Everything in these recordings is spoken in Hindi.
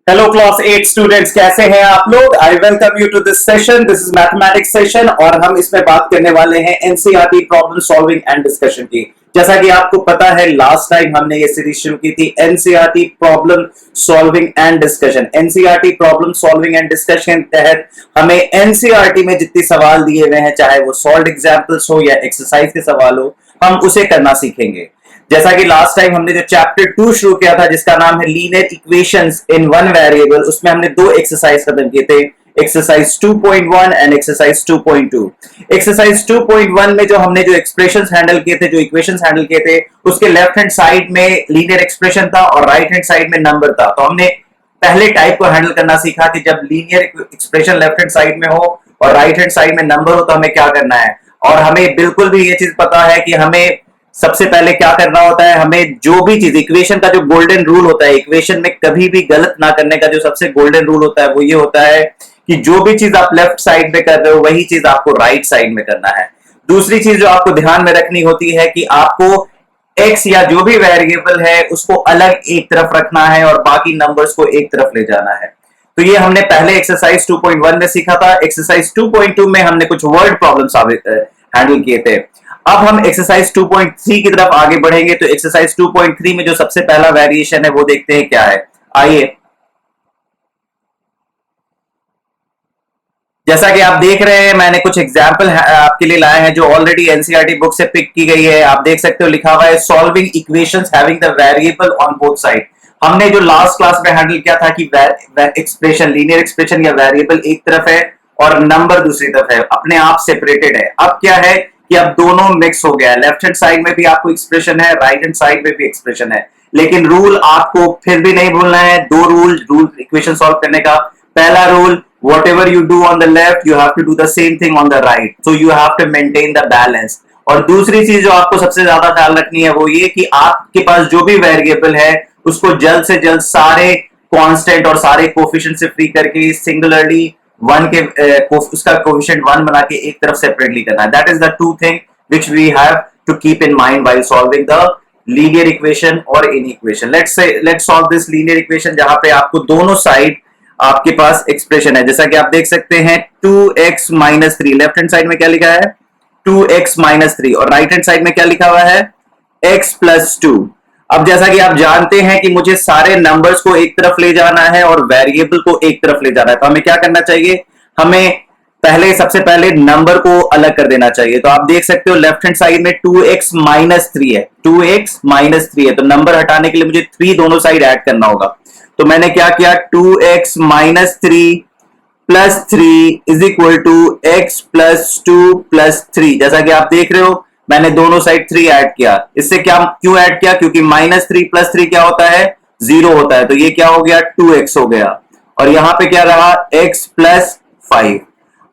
हेलो क्लास 8 स्टूडेंट्स, कैसे हैं आप लोग। I welcome you to this session. This is mathematics session और हम इसमें बात करने वाले हैं NCERT problem solving and discussion की। जैसा कि आपको पता है, लास्ट टाइम हमने ये सीरीज शुरू की थी NCERT problem solving and discussion. NCERT problem solving and discussion के तहत हमें एनसीईआरटी में जितने सवाल दिए हुए हैं, चाहे वो सॉल्व्ड एग्जांपल्स हो या एक्सरसाइज के सवाल हो, हम उसे करना सीखेंगे। जैसा कि लास्ट टाइम हमने जो चैप्टर 2 शुरू किया था, जिसका नाम है linear equations in one variable, उसमें हमने दो एक्सरसाइज खत्म किए थे, एक्सरसाइज 2.1 एंड एक्सरसाइज 2.2। एक्सरसाइज 2.1 में जो हमने जो एक्सप्रेशंस हैंडल किए थे, जो इक्वेशंस हैंडल किए थे, उसके लेफ्ट हैंड साइड में लीनियर एक्सप्रेशन था और राइट हैंड साइड में नंबर था। तो हमने पहले टाइप को हैंडल करना सीखा कि जब linear expression left hand side में हो और राइट हैंड साइड में नंबर हो तो हमें क्या करना है। और हमें बिल्कुल भी ये चीज पता है कि हमें सबसे पहले क्या करना होता है। हमें जो भी चीज, इक्वेशन का जो गोल्डन रूल होता है, इक्वेशन में कभी भी गलत ना करने का जो सबसे गोल्डन रूल होता है, वो ये होता है कि जो भी चीज आप लेफ्ट साइड में कर रहे हो वही चीज आपको राइट साइड में करना है। दूसरी चीज जो आपको ध्यान में रखनी होती है कि आपको एक्स या जो भी वेरिएबल है उसको अलग एक तरफ रखना है और बाकी नंबर्स को एक तरफ ले जाना है। तो ये हमने पहले एक्सरसाइज 2.1 में सीखा था। एक्सरसाइज 2.2 में हमने कुछ वर्ड प्रॉब्लम्स हैंडल किए थे। अब हम एक्सरसाइज 2.3 की तरफ आगे बढ़ेंगे। तो एक्सरसाइज 2.3 में जो सबसे पहला वेरिएशन है वो देखते हैं क्या है। आइए, जैसा कि आप देख रहे हैं, मैंने कुछ एग्जाम्पल आपके लिए लाए हैं जो ऑलरेडी एनसीईआरटी बुक से पिक की गई है। आप देख सकते हो, लिखा हुआ है solving equations having the variable on both side. हमने जो लास्ट क्लास में हैंडल किया था कि एक्सप्रेशन, लीनियर एक्सप्रेशन या वेरिएबल एक तरफ है और नंबर दूसरी तरफ है, अपने आप सेपरेटेड है। अब क्या है कि अब दोनों मिक्स हो गया है। लेफ्ट हैंड साइड में भी आपको एक्सप्रेशन है, राइट हैंड साइड में भी एक्सप्रेशन है, लेकिन रूल आपको फिर भी नहीं भूलना है। दो रूल इक्वेशन सॉल्व करने का। पहला rule, whatever you do on the left you have to do the same thing on the right, so you have to maintain the balance। और दूसरी चीज जो आपको सबसे ज्यादा ख्याल रखनी है वो ये कि आपके पास जो भी वेरिएबल है उसको जल्द से जल्द सारे कांस्टेंट और सारे कोफिशिएंट से फ्री करके सिंगुलरली वन के उसका कोफिशिएंट वन बना के एक तरफ सेपरेटली करना है। That is the two thing which we have to keep in mind while solving the linear equation or any equation। let's solve this linear equation जहां पे आपको दोनों साइड आपके पास एक्सप्रेशन है। जैसा कि आप देख सकते हैं 2x minus 3, left hand side में क्या लिखा है 2x माइनस 3 और राइट हैंड साइड में क्या लिखा हुआ है x प्लस 2। अब जैसा कि आप जानते हैं कि मुझे सारे नंबर्स को एक तरफ ले जाना है और वेरिएबल को एक तरफ ले जाना है, तो हमें क्या करना चाहिए, हमें सबसे पहले नंबर को अलग कर देना चाहिए। तो आप देख सकते हो लेफ्ट हैंड साइड में 2x माइनस 3 है, 2x माइनस 3 है, तो नंबर हटाने के लिए मुझे 3 दोनों साइड ऐड करना होगा। तो मैंने क्या किया, 2x minus 3 plus 3 is equal to x plus 2 plus 3। जैसा कि आप देख रहे हो मैंने दोनों साइड 3 ऐड किया। इससे क्या, क्यों ऐड किया, क्योंकि माइनस 3 प्लस 3 क्या होता है, 0 होता है। तो ये क्या हो गया, 2x हो गया और यहां पे क्या रहा, x प्लस 5।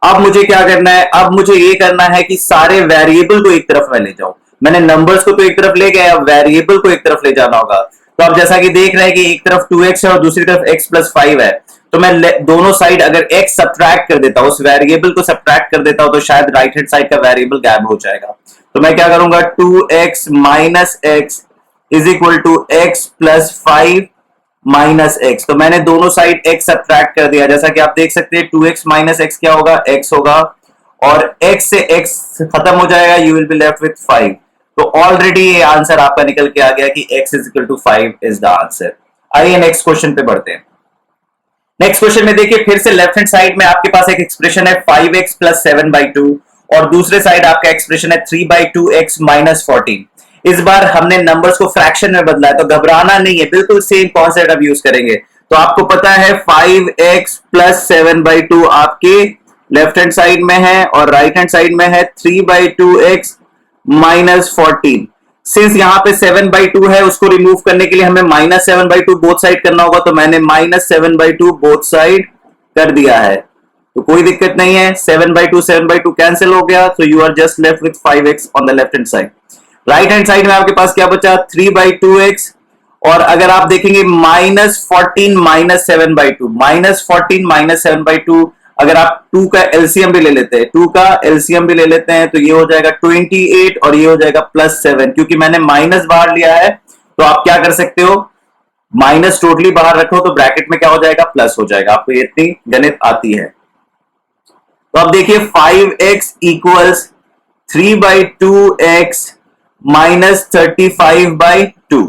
अब मुझे क्या करना है, अब मुझे ये करना है कि सारे वेरिएबल को एक तरफ में ले जाऊं। मैंने नंबर्स को तो एक तरफ ले गया, अब वेरिएबल को एक तरफ ले जाना होगा। तो अब जैसा कि देख रहे हैं कि एक तरफ 2x है और दूसरी तरफ x प्लस 5 है, तो मैं दोनों साइड अगर x सब्ट्रैक्ट कर देता हूं, उस वेरिएबल को सब्ट्रैक्ट कर देता हूं, तो शायद राइट हैंड साइड का वेरिएबल गायब हो जाएगा। तो मैं क्या करूंगा, 2x minus x is equal to x plus 5 minus x. तो मैंने दोनों साइड x सब्ट्रैक्ट कर दिया। जैसा कि आप देख सकते हैं 2x माइनस एक्स क्या होगा, x होगा और x से x खत्म हो जाएगा, you will be left with 5। तो ऑलरेडी ये आंसर आपका निकल के आ गया कि x is equal to 5 is the answer. आइए नेक्स्ट क्वेश्चन पे बढ़ते हैं। नेक्स्ट क्वेश्चन में देखिए, फिर से लेफ्ट हैंड साइड में आपके पास एक एक्सप्रेशन है 5x प्लस 7/2 और दूसरे साइड आपका एक्सप्रेशन है 3/2x माइनस 14। इस बार हमने नंबर्स को फ्रैक्शन में बदला है, तो घबराना नहीं है, बिल्कुल सेम कॉन्सेप्ट अब यूज करेंगे। तो आपको पता है 5x प्लस 7/2 आपके लेफ्ट हैंड साइड में है और राइट हैंड साइड में है 3/2x माइनस 14। सिंस यहाँ पे 7/2 है, उसको रिमूव करने के लिए हमें माइनस 7/2 बोथ साइड करना होगा, तो मैंने माइनस 7/2 बोथ साइड कर दिया है। तो कोई दिक्कत नहीं है, 7/2 कैंसिल हो गया, तो you are just left with 5x on the left hand side. Right hand side में आपके पास क्या बचा, 3/2x और अगर आप देखेंगे माइनस 14 माइनस 7/2, माइनस 14 माइनस 7/2, अगर आप 2 का एलसीएम भी ले लेते हैं, 2 का एलसीएम भी ले लेते हैं, तो ये हो जाएगा 28 और ये हो जाएगा प्लस 7। क्योंकि मैंने माइनस बाहर लिया है तो आप क्या कर सकते हो, माइनस टोटली बाहर रखो तो ब्रैकेट में क्या हो जाएगा, प्लस हो जाएगा। आपको ये इतनी गणित आती है। तो अब देखिए 5x इक्वल्स 3/2x माइनस 35/2।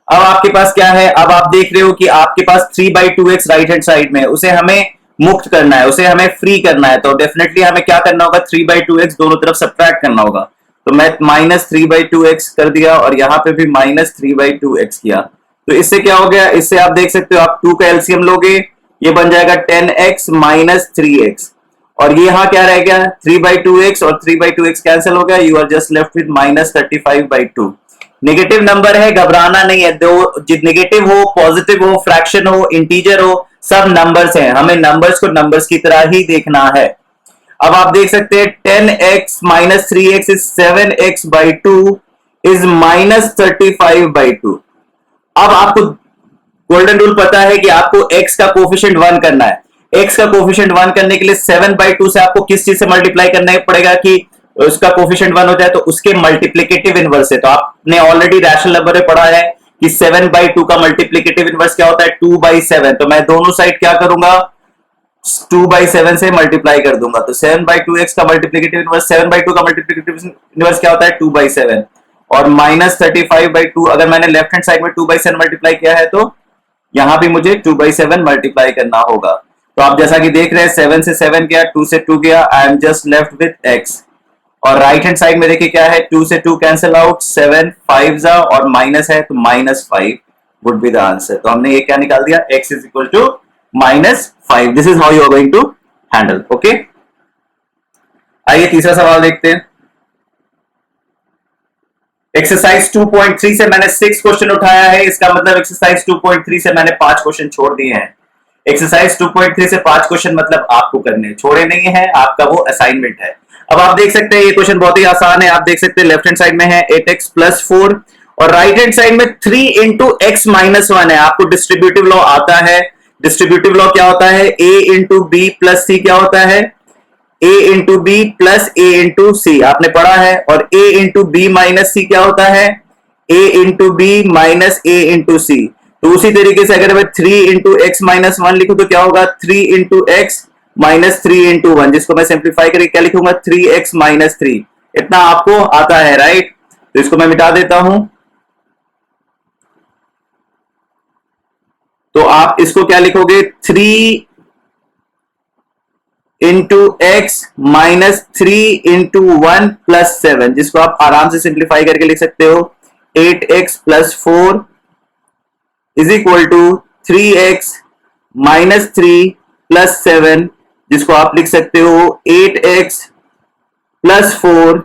अब आपके पास क्या है, अब आप देख रहे हो कि आपके पास 3/2x राइट हैंड साइड में है, उसे हमें मुक्त करना है, उसे हमें फ्री करना है। तो डेफिनेटली हमें क्या करना होगा, 3/2x दोनों तरफ सब्ट्रैक्ट करना होगा। तो मैं माइनस 3/2x कर दिया और यहां पे भी माइनस 3/2x किया। तो इससे क्या हो गया, इससे आप देख सकते हो, आप 2 का एलसीएम लोगे, ये बन जाएगा 10x माइनस 3x। और ये यहां क्या रह गया, 3/2x और 3/2x कैंसिल हो गया। You are just left with minus 35/2। Negative number है, घबराना नहीं है। दो नेगेटिव हो, पॉजिटिव हो, फ्रैक्शन हो, इंटीजर हो, सब नंबर्स हैं। हमें नंबर्स को नंबर्स की तरह ही देखना है। अब आप देख सकते हैं 10x minus 3x is 7x/2 is minus 35/2। अब आपको गोल्डन रूल पता है कि आपको x का कोफिशिएंट 1 करना है। x का कोफिशिएंट 1 करने के लिए 7/2 से आपको किस चीज से मल्टीप्लाई करना पड़ेगा कि उसका कोफिशिएंट 1 हो जाए, तो उसके मल्टीप्लिकेटिव इनवर्स है। तो आपने ऑलरेडी रैशनल नंबर में पढ़ा है कि 7/2 का मल्टीप्लिकेटिव इनवर्स क्या होता है, 2/7। तो मैं दोनों साइड क्या करूंगा, 2/7 से मल्टीप्लाई कर दूंगा। तो 7/2x का मल्टीप्लिकेटिव इनवर्स, 7/2 का मल्टीप्लिकेटिव इनवर्स क्या होता है, 2/7। और माइनस 35/2 अगर मैंने लेफ्ट हैंड साइड में 2/7 मल्टीप्लाई किया है तो यहां भी मुझे 2/7 मल्टीप्लाई करना होगा। तो आप जैसा कि देख रहे हैं 7 से 7 गया, 2 से 2 गया, I am just left with x। और राइट हैंड साइड में देखिए क्या है, 2 से 2 कैंसिल आउट, 7 5 और माइनस है तो -5 वुड बी द आंसर। तो हमने ये क्या निकाल दिया, x is equal to -5। This is how you are going to handle. Okay, आइए तीसरा सवाल देखते हैं। एक्सरसाइज 2.3 से मैंने 6 क्वेश्चन उठाया है, इसका मतलब एक्सरसाइज 2.3 से मैंने 5 क्वेश्चन छोड़ दिए हैं। एक्सरसाइज 2.3 से 5 क्वेश्चन मतलब आपको करने, छोड़े नहीं है, आपका वो असाइनमेंट है। अब आप देख सकते हैं ये क्वेश्चन बहुत ही आसान है। आप देख सकते हैं लेफ्ट हैंड साइड में है 8x प्लस 4 और राइट हैंड साइड में 3 इंटू x माइनस 1 है। आपको डिस्ट्रीब्यूटिव लॉ आता है। डिस्ट्रीब्यूटिव लॉ क्या होता है, a into B plus C क्या होता है, a into B plus a into C, आपने पढ़ा है। और a into B minus C क्या होता है, a into B minus a into C. तो उसी तरीके से अगर मैं 3 इंटू एक्स माइनस 1 लिखूं तो क्या होगा, 3 इंटू एक्स माइनस 3 इंटू 1, जिसको मैं सिंप्लीफाई करके क्या लिखूंगा, 3x माइनस 3। इतना आपको आता है, राइट। तो इसको मैं मिटा देता हूं। तो आप इसको क्या लिखोगे, 3 into x minus 3 into 1 plus 7, जिसको आप आराम से सिंप्लीफाई करके लिख सकते हो 8x plus 4 is equal to 3x minus 3 plus 7, जिसको आप लिख सकते हो 8x plus 4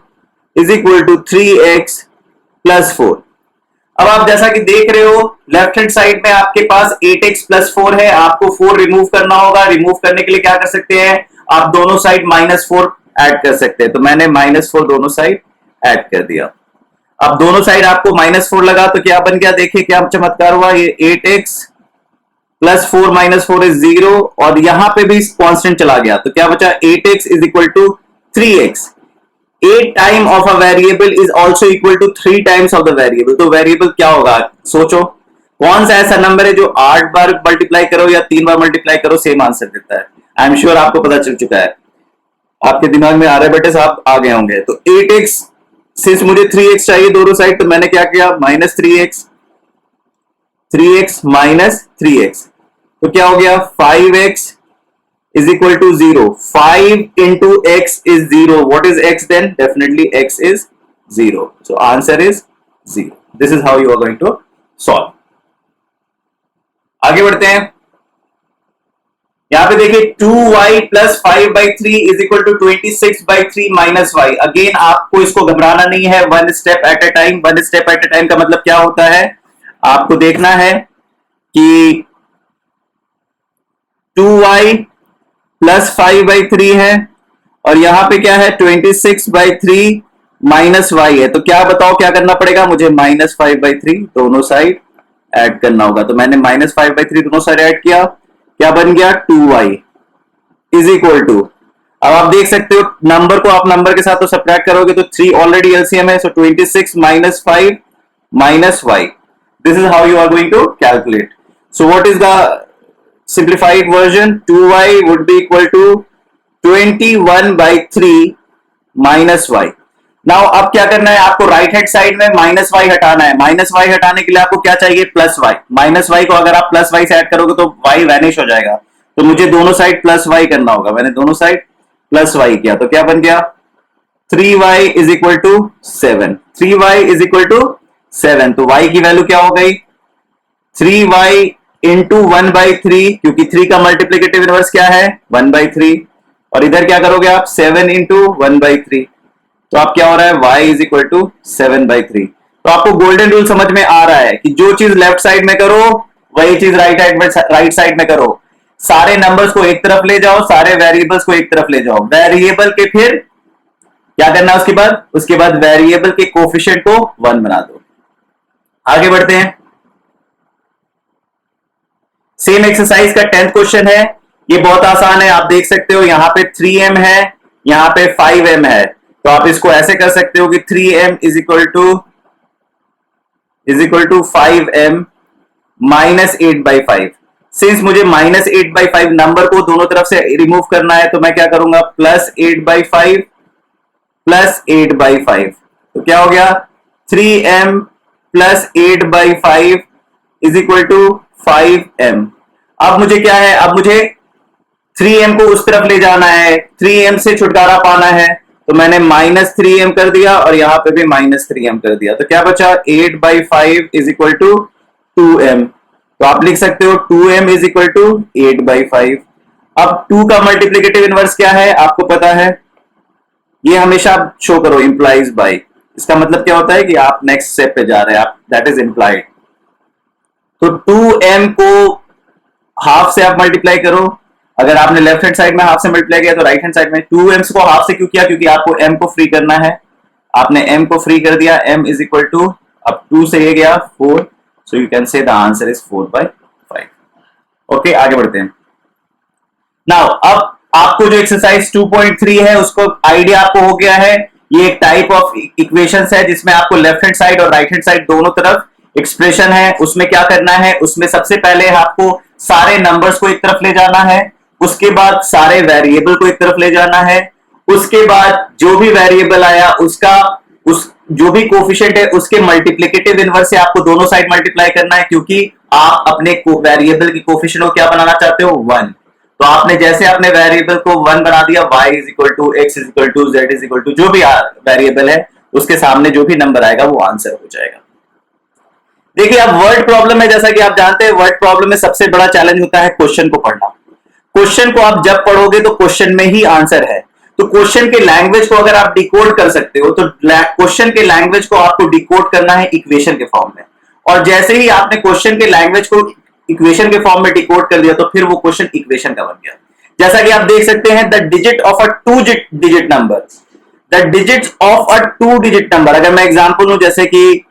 is equal to 3x plus 4। अब आप जैसा कि देख रहे हो लेफ्ट हैंड साइड में आपके पास 8x प्लस 4 है, आपको 4 रिमूव करना होगा। रिमूव करने के लिए क्या कर सकते हैं, आप दोनों साइड -4 ऐड कर सकते हैं। तो मैंने -4 दोनों साइड ऐड कर दिया। अब दोनों साइड आपको -4 लगा तो क्या बन गया, देखिए क्या चमत्कार हुआ, ये 8x प्लस 4 माइनस 4 इज 0 और यहां पे भी कांस्टेंट चला गया। तो क्या बचा, 8x is equal to 3x। 8 time of a variable is also equal to 3 times of the variable. तो वेरिएबल क्या होगा, सोचो कौन सा ऐसा नंबर है जो 8 बार मल्टीप्लाई करो या 3 बार मल्टीप्लाई करो सेम आंसर देता है। आई एम श्योर आपको पता चल चुका है, आपके दिमाग में आ रहे बेटे साहब आ गए होंगे। तो 8x सिंस मुझे 3x चाहिए दोनों साइड, तो मैंने क्या किया, माइनस 3x माइनस 3x, तो क्या हो गया 5x is equal to 0. 5 into x is 0. What is x then? Definitely x is 0. So answer is 0. This is how you are going to solve. आगे बढ़ते हैं। यहां पे देखिए 2y plus 5/3 is equal to 26/3 minus y. Again आपको इसको घबराना नहीं है, one step at A time. One step at A time का मतलब क्या होता है, आपको देखना है कि 2y प्लस 5/3 है और यहां पे क्या है 26/3 माइनस y है। तो क्या बताओ क्या करना पड़ेगा, मुझे -5/3 दोनों साइड ऐड करना होगा। तो मैंने -5/3 दोनों साइड ऐड किया, क्या बन गया 2y इज इक्वल टू, अब आप देख सकते हो नंबर को आप नंबर के साथ तो सब्ट्रैक्ट करोगे तो 3 ऑलरेडी एलसीएम है। So 26 minus 5 minus y, this is how you are going to calculate. So what is the simplified version? 2y would be equal to 21/3 minus y. Now अब क्या करना है आपको, राइट हैंड साइड में माइनस वाई हटाना है। माइनस वाई हटाने के लिए आपको क्या चाहिए, प्लस वाई। माइनस वाई को अगर आप प्लस वाई से ऐड करोगे तो वाई वैनिश हो जाएगा, तो मुझे दोनों साइड प्लस वाई करना होगा। मैंने दोनों साइड प्लस वाई किया तो क्या बन गया, 3y is equal to 7। 3y is equal to 7, तो y की वैल्यू क्या हो गई, 3y इंटू 1/3, क्योंकि 3 का मल्टीप्लीकेटिव इनवर्स क्या है, 1/3। और इधर क्या करोगे आप, 7 इंटू 1/3, तो आप क्या हो रहा है, y इज इक्वल टू 7/3। तो आपको गोल्डन रूल समझ में आ रहा है कि जो चीज लेफ्ट साइड में करो वही चीज राइट साइड में करो। सारे नंबर्स को एक तरफ ले जाओ, सारे वेरिएबल्स को एक तरफ ले जाओ। वेरिएबल के फिर क्या करना है उसके बाद वेरिएबल के कोफिशिएंट को 1 बना दो। आगे बढ़ते हैं। सेम एक्सरसाइज का 10th क्वेश्चन है। ये बहुत आसान है, आप देख सकते हो यहाँ पे 3m है, यहाँ पे 5m है। तो आप इसको ऐसे कर सकते हो कि 3m is equal to 5m minus 8/5। Since मुझे माइनस 8/5 नंबर को दोनों तरफ से रिमूव करना है, तो मैं क्या करूंगा, प्लस 8/5 प्लस 8/5। तो क्या हो गया, 3m plus 8/5 is equal to 5m। अब मुझे क्या है, अब मुझे 3m को उस तरफ ले जाना है, 3m से छुटकारा पाना है, तो मैंने माइनस 3m कर दिया और यहां पे भी माइनस 3m कर दिया। तो क्या बचा, 8/5 इज इक्वल टू 2m। तो आप लिख सकते हो 2m इज इक्वल टू 8/5। अब 2 का मल्टीप्लीकेटिव इनवर्स क्या है आपको पता है, ये हमेशा शो करो इंप्लाइज बाय। इसका मतलब क्या होता है कि आप नेक्स्ट स्टेप पे जा रहे हैं, आप दैट इज इंप्लाइड। तो 2m को हाफ से आप मल्टीप्लाई करो। अगर आपने लेफ्ट हैंड साइड में हाफ से मल्टीप्लाई किया तो राइट हैंड साइड में 2m को हाफ से क्यों किया, क्योंकि आपको m को फ्री करना है। आपने m को फ्री कर दिया, m इज इक्वल टू, अब 2 से ये गया 4, सो यू कैन से द आंसर इज 4/5। ओके, आगे बढ़ते हैं। नाउ अब आपको जो एक्सरसाइज 2.3 है उसको आइडिया आपको हो गया है। ये एक टाइप ऑफ इक्वेशंस है जिसमें आपको लेफ्ट हैंड साइड और राइट हैंड साइड दोनों तरफ एक्सप्रेशन है। उसमें क्या करना है, उसमें सबसे पहले आपको सारे नंबर्स को एक तरफ ले जाना है, उसके बाद सारे वेरिएबल को एक तरफ ले जाना है, उसके बाद जो भी वेरिएबल आया उसका जो भी कोफिशिएंट है उसके मल्टीप्लिकेटिव इनवर्स से आपको दोनों साइड मल्टीप्लाई करना है, क्योंकि आप अपने वेरिएबल की कोफिशिएंट को क्या बनाना चाहते हो, 1। तो आपने जैसे अपने वेरिएबल को 1 बना दिया, y is equal to, x is equal to, z is equal to, जो भी वेरिएबल है उसके सामने जो भी नंबर आएगा वो आंसर हो जाएगा। देखिए अब वर्ड प्रॉब्लम में, जैसा कि आप जानते हैं, वर्ड प्रॉब्लम में सबसे बड़ा चैलेंज होता है क्वेश्चन को पढ़ना। क्वेश्चन को आप जब पढ़ोगे तो क्वेश्चन में ही आंसर है। तो क्वेश्चन के लैंग्वेज को अगर आप डिकोड कर सकते हो तो क्वेश्चन के लैंग्वेज को आपको डिकोड करना है इक्वेशन के फॉर्म में। और जैसे ही आपने क्वेश्चन के लैंग्वेज को इक्वेशन के फॉर्म में डिकोड कर दिया तो फिर वो क्वेश्चन इक्वेशन का बन गया। जैसा कि आप देख सकते हैं, the digit of a 2-digit number, the digit of a 2-digit number. अगर मैं एग्जांपल लूं, जैसे कि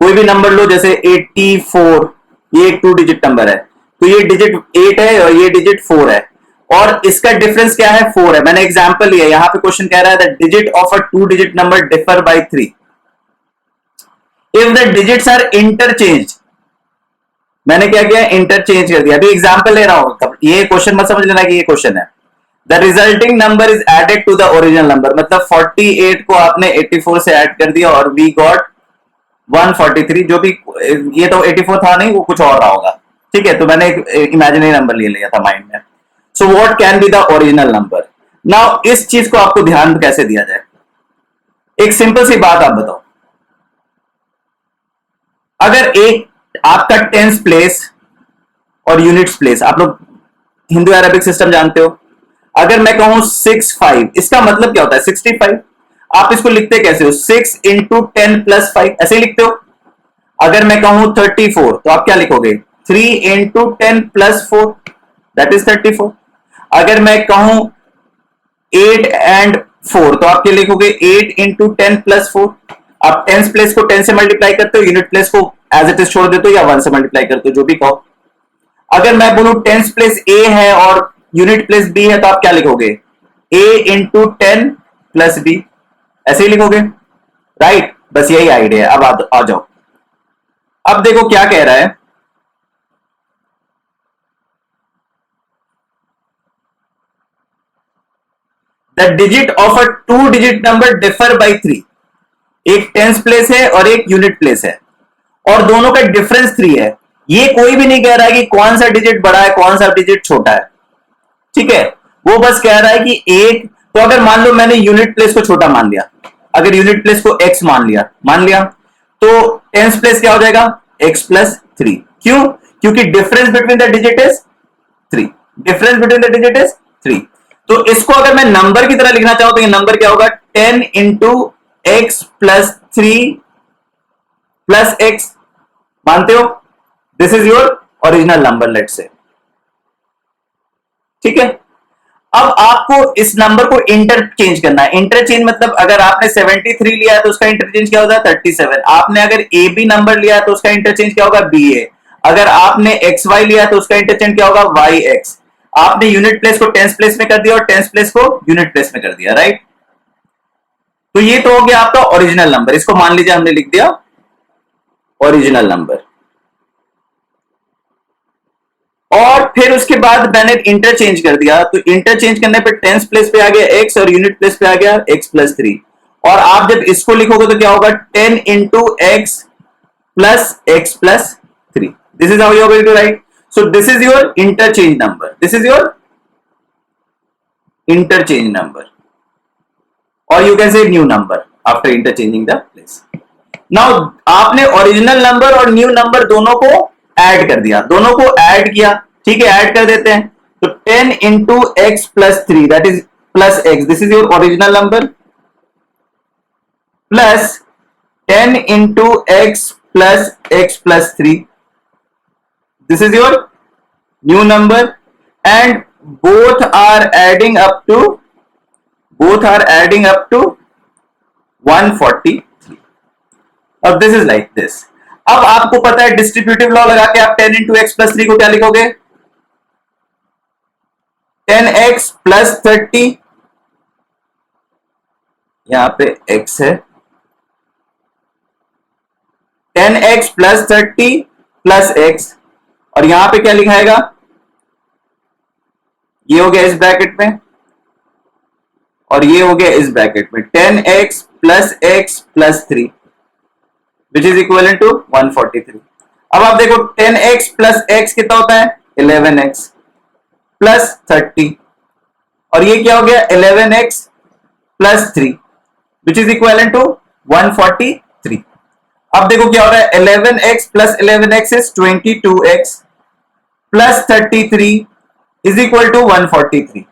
कोई भी नंबर लो, जैसे 84, ये एक 2-digit नंबर है, तो ये डिजिट 8 है और ये डिजिट 4 है, और इसका डिफरेंस क्या है, 4 है। मैंने एग्जांपल लिया, यहां पे क्वेश्चन कह रहा है the digit of a 2-digit number differ by 3 if the digits are interchange. मैंने क्या किया, इंटरचेंज कर दिया। अभी एग्जांपल ले रहा हूं, ये क्वेश्चन मत समझ लेना कि ये क्वेश्चन है। The resulting number is added to the original number, मतलब 48 को आपने 84 से ऐड कर दिया और वी गॉट 143, जो भी, ये तो 84 था नहीं, वो कुछ और रहा होगा, ठीक है। तो मैंने एक इमेजिनरी नंबर ले लिया था माइंड में। So what can be the original number. Now इस चीज को आपको ध्यान कैसे दिया जाए, एक सिंपल सी बात आप बताओ। अगर एक आपका टेंस प्लेस और यूनिट्स प्लेस, आप लोग हिंदू अरबिक सिस्टम जानते हो, अगर मैं कहूं 65, इसका मतलब क्या होता है 65। आप इसको लिखते कैसे हो, 6 इंटू 10 प्लस 5, ऐसे ही लिखते हो। अगर मैं कहूं 34, तो आप क्या लिखोगे, 3 इंटू 10 प्लस 4, दैट इज 34। अगर मैं कहूं 8 एंड 4, तो आप क्या लिखोगे, 8 इंटू 10 प्लस 4। आप टेंस प्लेस को 10 से मल्टीप्लाई करते हो, यूनिट प्लेस को एज इट इज छोड़ देते हो, या 1 से मल्टीप्लाई करते हो, जो भी कहो। अगर मैं बोलूं टेंस प्लेस ए है और यूनिट प्लेस बी है, तो आप क्या लिखोगे, a इंटू 10 प्लस बी, ऐसे ही लिखोगे, राइट। बस यही आइडिया है। अब आ जाओ, अब देखो क्या कह रहा है, the digit of a 2 digit number differ by 3। एक टेंस प्लेस है और एक यूनिट प्लेस है और दोनों का डिफरेंस 3 है। ये कोई भी नहीं कह रहा है कि कौन सा डिजिट बड़ा है कौन सा डिजिट छोटा है, ठीक है। वो बस कह रहा है कि एक, तो अगर मान लो मैंने यूनिट प्लेस को छोटा मान लिया, अगर यूनिट प्लेस को x मान लिया तो टेंस प्लेस क्या हो जाएगा x प्लस 3। क्यों? क्योंकि difference between the digit is 3। Difference between the digit is 3। तो इसको अगर मैं नंबर की तरह लिखना चाहूं तो ये नंबर क्या होगा 10 into x plus 3 plus x. मानते हो? This is your original number let say, ठीक है। अब आपको इस नंबर को इंटरचेंज करना है। इंटरचेंज मतलब अगर आपने 73 लिया है तो उसका इंटरचेंज क्या होगा 37। आपने अगर ए बी नंबर लिया है तो उसका इंटरचेंज क्या होगा बी ए। अगर आपने एक्स वाई लिया है तो उसका इंटरचेंज क्या होगा वाई एक्स। आपने यूनिट प्लेस को टेंस प्लेस में कर दिया और टेंस प्लेस को यूनिट प्लेस में कर दिया, राइट। तो ये तो हो गया आपका ओरिजिनल नंबर, इसको मान लीजिए हमने लिख दिया ओरिजिनल नंबर। और फिर उसके बाद मैंने इंटरचेंज कर दिया, तो इंटरचेंज करने पे टेंस प्लेस पे आ गया एक्स और यूनिट प्लेस पे आ गया एक्स प्लस 3। और आप जब इसको लिखोगे तो क्या होगा 10 into x plus 3। This is how you are going to write. So this is your interchange number, this is your interchange number, और you can say new number after interchanging the place. Now आपने ओरिजिनल नंबर और न्यू नंबर दोनों को ऐड कर दिया, दोनों को ऐड किया, ठीक है। ऐड कर देते हैं तो 10 into x plus 3 that is plus x, this is your original number, plus 10 into x plus 3 this is your new number, and both are adding up to 143। और दिस इज लाइक दिस। अब आपको पता है डिस्ट्रीब्यूटिव लॉ लगा के आप 10 इंटू एक्स प्लस 3 को क्या लिखोगे 10x प्लस 30, यहां पे x है, 10x प्लस 30 प्लस x, और यहां पे क्या लिखाएगा ये हो गया इस ब्रैकेट में और ये हो गया इस ब्रैकेट में 10x plus x plus 3 which is equal to 143। अब आप देखो 10x प्लस x कितना होता है 11x प्लस 30, और ये क्या हो गया 11x plus 3 which is equal to 143। अब देखो क्या हो रहा है 11x plus 11x is 22x plus 33 is equal to 143।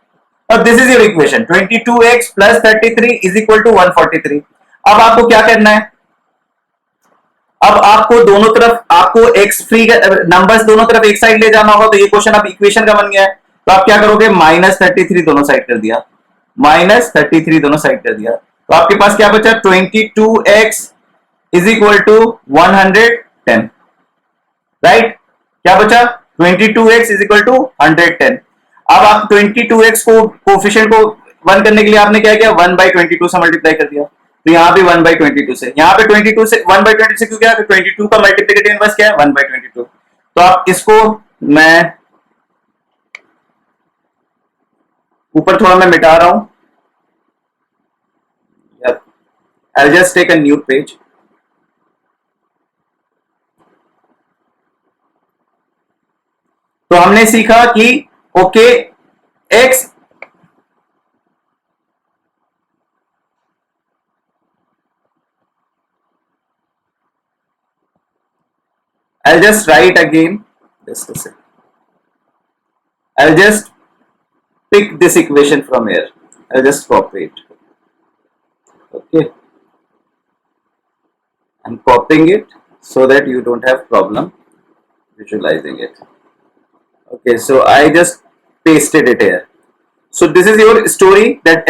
अब this is your equation 22x plus 33 is equal to 143। अब आपको क्या करना है, अब आपको दोनों तरफ आपको x फ्री नंबर्स दोनों तरफ एक साइड ले जाना होगा, तो ये क्वेश्चन अब इक्वेशन का बन गया है। तो आप क्या करोगे -33 दोनों साइड कर दिया, -33 दोनों साइड कर दिया, तो आपके पास क्या बचा 22x is equal to 110, right. क्या बचा 22x इज इक्वल टू 110। अब आप 22x को कोफिशिएंट को 1 करने के लिए आपने क्या किया 1/22 से मल्टीप्लाई कर दिया, तो यहाँ पे 1/22 से, यहाँ पे 22 से 1/22 से क्यों किया 22 का मल्टीप्लिकेटिव इनवर्स क्या है 1/22। तो आप इसको मैं ऊपर थोड़ा मैं मिटा रहा हूं, I'll just take a new page। तो हमने सीखा कि okay x I'll just write again, just a second, I'll just pick this equation from here, I'll just copy it, okay, I'm copying it so that you don't have problem visualizing it। Okay, so I just pasted it here। So this is your story that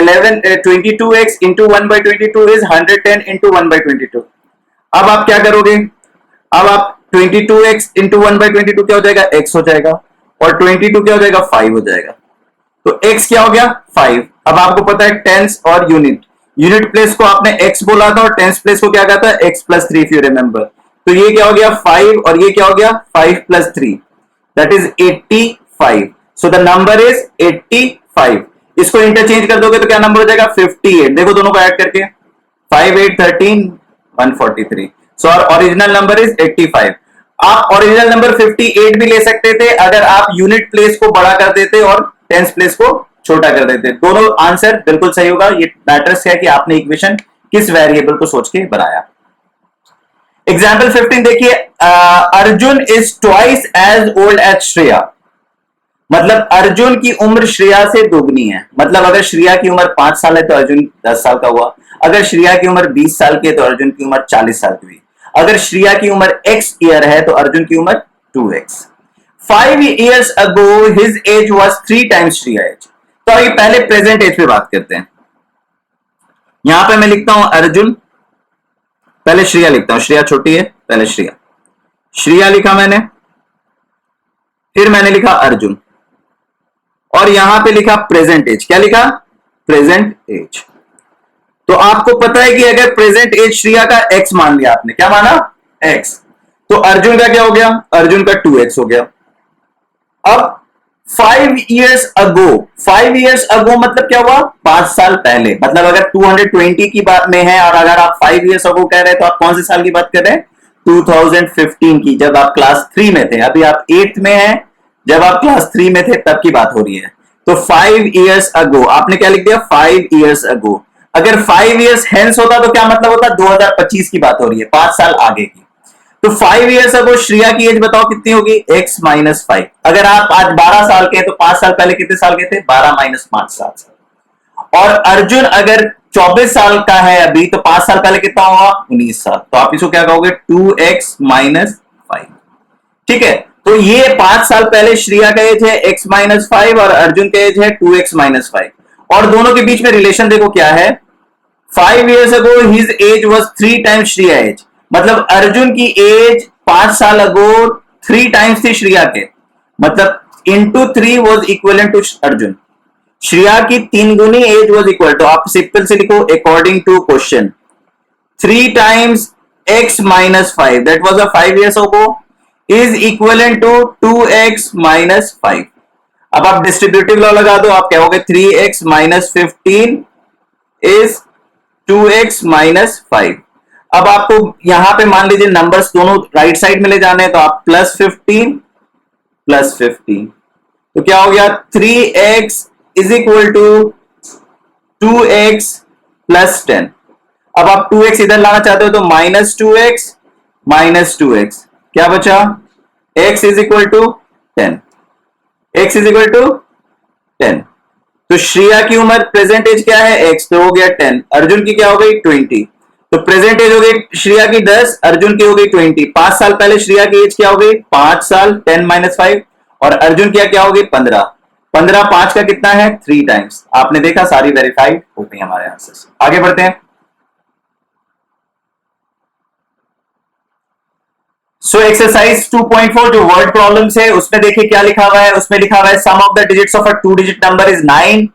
22x into 1/22 is 110 into 1/22। अब आप क्या करोगे, अब आप 22x into 1/22 क्या हो जाएगा x हो जाएगा, और 22 क्या हो जाएगा 5 हो जाएगा। तो x क्या हो गया 5। अब आपको पता है टेंस और यूनिट प्लेस को आपने x बोला था और टेंस प्लेस को क्या कहता है x plus 3 if you remember. तो ये क्या हो गया 5 और ये क्या हो गया 5 plus 3 that is 85। so the number is 85। इसको इंटरचेंज कर दोगे तो क्या नंबर हो जाएगा 58। देखो दोनों को ऐड करके 5 8 13 143। सो और ओरिजिनल नंबर इज 85। आप ओरिजिनल नंबर 58 भी ले सकते थे अगर आप यूनिट प्लेस को बड़ा कर देते और टेंस प्लेस को छोटा कर देते। दोनों आंसर बिल्कुल सही होगा। ये मैटर्स है कि आपने इक्वेशन किस वेरिएबल को सोच के बनाया। एग्जाम्पल 15 देखिए, Arjun is twice as old as Shreya. मतलब अर्जुन की उम्र श्रेया से दोगुनी है। मतलब अगर श्रेया की उम्र 5 साल है तो अर्जुन 10 साल का हुआ। अगर श्रेया की उम्र 20 साल की है तो अर्जुन की उम्र 40 साल की हुई। अगर श्रेया की उम्र x ईयर है तो अर्जुन की उम्र 2x। 5 years ago his age was 3 times Shreya age. तो अभी पहले प्रेजेंट एज पे बात करते हैं। यहां पे मैं लिखता हूं अर्जुन, पहले श्रेया लिखता हूं, श्रेया छोटी है, पहले श्रेया लिखा मैंने, फिर मैंने लिखा अर्जुन और यहां पे लिखा प्रेजेंट एज। क्या लिखा? Present age. तो आपको पता है कि अगर प्रेजेंट एज श्रेया का x मान लिया आपने, क्या माना? x, तो अर्जुन का क्या हो गया? अर्जुन का 2x हो गया। अब 5 years ago, 5 years ago मतलब क्या हुआ? 5 साल पहले। मतलब अगर 220 की बात में है और अगर आप 5 years ago कह रहे हैं तो आप कौन से साल की बात कर रहे हैं? 2015 की, जब आप क्लास 3 में थे। अभी आप 8th में हैं, जब आप क्लास 3 में थे तब की बात हो रही है। तो 5 years ago आपने क्या लिख दिया? 5 years ago। अगर 5 years hence होता तो क्या मतलब होता? 2025 की बात हो रही है, 5 साल आगे की। तो 5 years ago श्रेया की एज बताओ कितनी होगी? x minus 5। अगर आप आज 12 साल के हैं तो 5 साल पहले कितने साल के थे? 12 माइनस 5 साल। और अर्जुन अगर 24 साल का है अभी तो 5 साल पहले कितना होगा? 19 साल। तो आप इसको क्या कहोगे? 2x minus 5। ठीक है, तो ये 5 साल पहले श्रेया का एज है x माइनस 5 और अर्जुन का एज है 2x माइनस 5। और दोनों के बीच में रिलेशन देखो क्या है। 5 years ago his age was 3 times Shreya age. मतलब अर्जुन की एज 5 साल अगो 3 टाइम्स थी श्रेया के। मतलब into 3 was equal to Arjun. Shreya की 3 गुनी एज वॉज इक्वल टू, आप सिंपल से लिखो according to question 3 times x minus 5 that was a 5 years ago is equal to 2x minus 5। अब आप डिस्ट्रीब्यूटिव लॉ लगा दो, आप क्या होगे? 3x minus 15 is 2x minus 5। अब आपको यहां पे मान लीजिए नंबर्स दोनों राइट साइड में ले जाने हैं तो आप प्लस 15 तो क्या हो गया? 3x is equal to 2x plus 10। अब आप 2x इधर लाना चाहते हो तो माइनस 2x क्या बचा? x is equal to 10। x is equal to 10। तो श्रेया की उम्र प्रेजेंट एज क्या है? x, तो हो गया 10। अर्जुन की क्या हो गई? 20। तो प्रेजेंट एज हो गई श्रेया की 10, अर्जुन की हो गई 20। 5 साल पहले श्रेया की एज क्या हो गई? 5 साल 10 माइनस 5 और अर्जुन की क्या हो गई? 15। 15 5 का कितना है? 3 टाइम्स। आपने देखा सारी वेरीफाइड हो गई हमारे आंसर्स। आगे बढ़ते हैं। सो एक्सरसाइज 2.4 जो वर्ड प्रॉब्लम्स है उसमें देखिए क्या लिखा हुआ है। उसमें लिखा हुआ है sum of the digits of a 2 digit number is 9।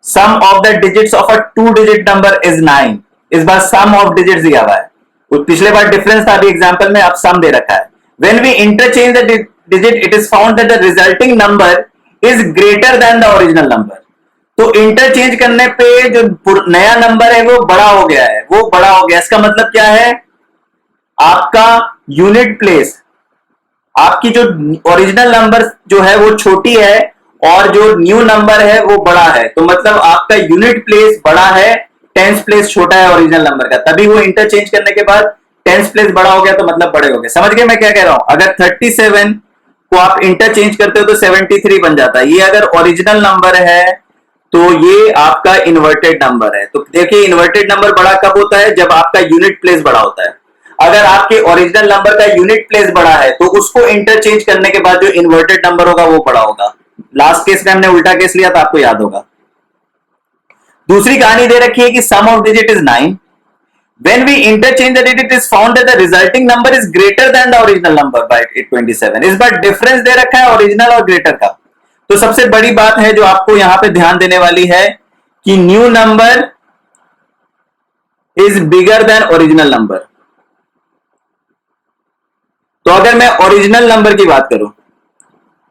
Sum of the digits of a 2 digit number is 9। इस बार सम ऑफ डिजिट्स दिया हुआ है, पिछले बार डिफरेंस था, अभी एग्जांपल में अब सम दे रखा है। When we interchange the digit it is found that the resulting number is greater than the original number. तो इंटरचेंज करने पे जो नया नंबर है वो बड़ा हो गया है, वो बड़ा हो गया। इसका मतलब क्या है? आपका यूनिट प्लेस, आपकी जो ओरिजिनल नंबर जो है वो छोटी है और जो न्यू नंबर है वो बड़ा है। तो मतलब आपका यूनिट प्लेस बड़ा है, टेंस प्लेस छोटा है ओरिजिनल नंबर का, तभी वो इंटरचेंज करने के बाद टेंस प्लेस बड़ा हो गया तो मतलब बड़े हो गए। समझ गए मैं क्या कह रहा हूं? अगर 37 को आप इंटरचेंज करते हो तो 73 बन जाता है। ये अगर ओरिजिनल नंबर है तो ये आपका इन्वर्टेड नंबर है। तो देखिए इन्वर्टेड नंबर बड़ा कब होता है? जब आपका यूनिट प्लेस बड़ा होता है। अगर आपके ओरिजिनल नंबर का यूनिट प्लेस बड़ा है तो उसको इंटरचेंज करने के बाद जो इन्वर्टेड नंबर होगा वो बड़ा होगा। लास्ट केस में हमने उल्टा केस लिया था, आपको याद होगा। दूसरी कहानी दे रखी है कि sum of digit is 9। When we interchange the digit, it is found that the resulting number is greater than the original number by 27। इस बार डिफरेंस दे रखा है ओरिजिनल और ग्रेटर का। तो सबसे बड़ी बात है जो आपको यहां पे ध्यान देने वाली है कि new number is bigger than original number. तो अगर मैं ओरिजिनल नंबर की बात करूं,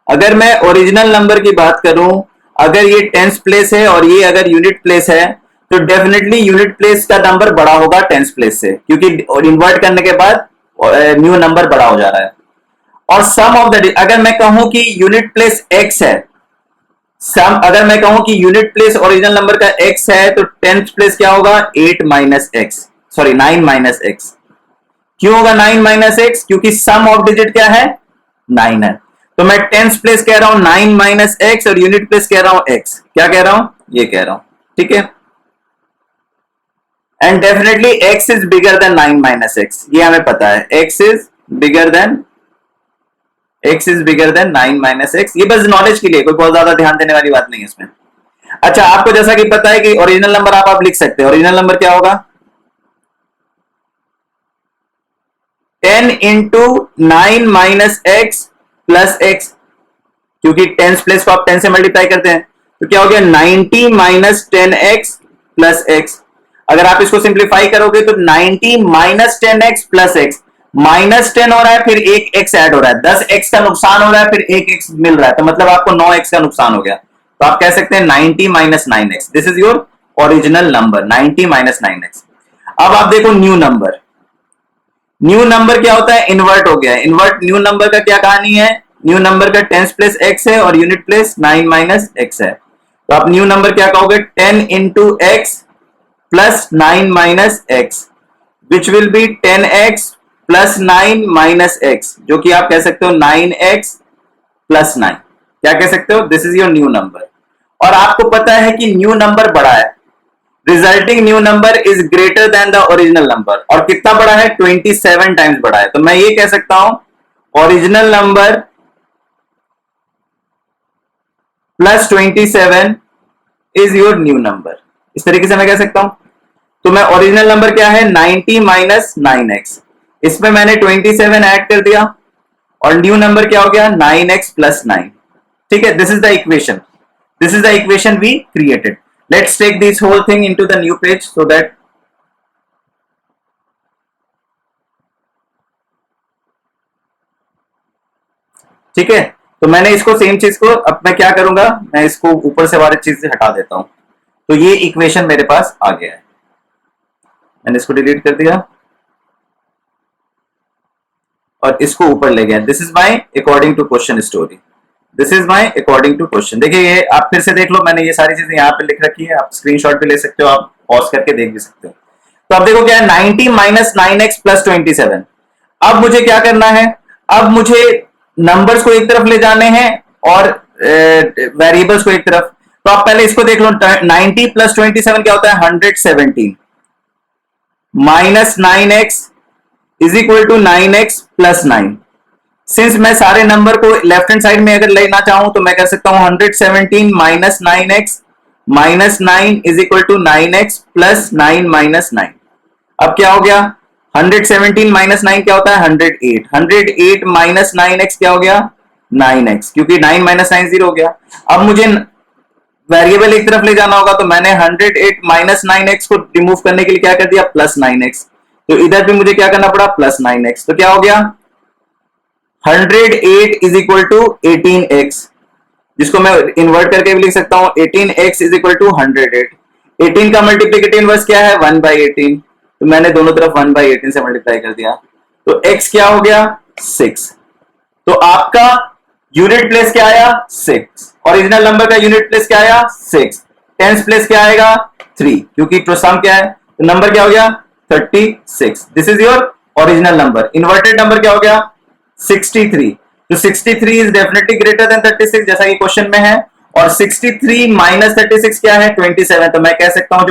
अगर मैं ओरिजिनल नंबर की बात करूं अगर ये टेंस प्लेस है और ये अगर यूनिट प्लेस है तो डेफिनेटली यूनिट प्लेस का नंबर बड़ा होगा टेंस प्लेस से, क्योंकि इन्वर्ट करने के बाद न्यू नंबर बड़ा हो जा रहा है। और सम ऑफ द, अगर मैं कहूं कि यूनिट प्लेस x है, सम अगर मैं कहूं कि यूनिट प्लेस ओरिजिनल नंबर का x है तो टेंथ प्लेस क्या होगा 8 minus x, sorry 9 minus x. क्यों होगा 9 माइनस एक्स? क्योंकि सम ऑफ डिजिट क्या है 9 है। तो मैं टेंथ प्लेस कह रहा हूं 9 माइनस एक्स और यूनिट प्लेस कह रहा हूं x। क्या कह रहा हूं? ये कह रहा हूं, ठीक है। And definitely x is bigger than 9 minus x, ये हमें पता है, x is bigger than 9 minus x. ये बस नॉलेज के लिए, कोई बहुत ज्यादा ध्यान देने वाली बात नहीं है इसमें। अच्छा, आपको जैसा कि पता है कि ओरिजिनल नंबर आप लिख सकते हैं। ओरिजिनल नंबर क्या होगा 10 into 9 minus x plus x, क्योंकि टेंस प्लेस को आप 10 से मल्टीप्लाई करते हैं, तो क्या हो गया 90 माइनस 10x प्लस एक्स। अगर आप इसको सिंप्लीफाई करोगे तो 90 minus 10x plus x, minus 10 हो रहा है फिर एक x ऐड हो रहा है, 10x का नुकसान हो रहा है फिर एक x मिल रहा है, तो मतलब आपको 9x का नुकसान हो गया। तो आप कह सकते हैं 90 minus 9x, this is your original number 90 minus 9x। अब आप देखो न्यू नंबर, न्यू नंबर क्या होता है इन्वर्ट हो गया। इन्वर्ट न्यू नंबर का क्या कहानी है, न्यू नंबर का टेंस प्लेस x है और यूनिट प्लेस 9 माइनस x है। तो आप न्यू नंबर क्या कहोगे 10 into x plus 9 minus x, which will be 10x plus 9 minus x, जो कि आप कह सकते हो 9x प्लस 9। क्या कह सकते हो, this is your new number. और आपको पता है कि न्यू नंबर बड़ा है, resulting new number is greater than the original number. और कितना बड़ा है 27 टाइम्स बड़ा है। तो मैं ये कह सकता हूं original number plus 27 is your new number, इस तरीके से मैं कह सकता हूं। तो मैं ओरिजिनल नंबर क्या है 90 माइनस 9x, इसमें मैंने 27 ऐड कर दिया और न्यू नंबर क्या हो गया 9x प्लस 9, ठीक है। This is the equation, this is the equation we created. Let's take this whole thing into the new page so that, ठीक है। तो मैंने इसको सेम चीज को, अब मैं क्या करूंगा, मैं इसको ऊपर से वाली चीज से हटा देता हूं। तो ये इक्वेशन मेरे पास आ गया है, मैंने इसको डिलीट कर दिया और इसको ऊपर ले गया। This is my according to question story, this is my according to question. देखिए ये आप फिर से देख लो, मैंने ये सारी चीजें यहाँ पे लिख रखी है, आप स्क्रीनशॉट भी ले सकते हो, आप पॉज करके देख भी सकते हो। तो आप देखो क्या है 90 माइनस 9x प्लस 27। अब मुझे क्या करना है, अब मुझे नंबर्स को एक तरफ ले जाने हैं और वेरिएबल्स को एक तरफ। तो आप पहले इसको देख लो, 90 प्लस 27 क्या होता है 117 minus 9x is equal to 9x plus 9। Since मैं सारे नंबर को लेफ्ट हैंड साइड में अगर लेना चाहूं तो मैं कर सकता हूं 117 minus 9x minus 9 is equal to 9x plus 9 minus 9। अब क्या हो गया 117 माइनस 9 क्या होता है 108, 108 माइनस 9x क्या हो गया 9x, क्योंकि 9 माइनस 9 0 हो गया। अब मुझे वेरिएबल एक तरफ ले जाना होगा, तो मैंने 108 माइनस 9x को रिमूव करने के लिए क्या कर दिया प्लस 9x, तो इधर भी मुझे क्या करना पड़ा प्लस 9x। तो क्या हो गया 108 इज इक्वल टू 18x, जिसको मैं इन्वर्ट करके भी लिख सकता हूं 18x इज इक्वल टू 108। 18 का मल्टीप्लिकेटिव इनवर्स क्या है 1 बाई 18, तो मैंने दोनों तरफ 1 बाई 18 से मल्टीप्लाई कर दिया, तो x क्या हो गया 6। तो आपका यूनिट प्लेस क्या आया 6, ओरिजिनल नंबर का यूनिट प्लेस क्या आया 6, टेंस प्लेस क्या आएगा 3, क्योंकि सम क्या है, तो नंबर क्या हो गया 36। This is your original number. Inverted number क्या हो गया 63, तो 63 इज डेफिनेटली ग्रेटर देन 36 जैसा कि क्वेश्चन में है, और 63 माइनस 36 क्या है 27। तो मैं कह सकता हूं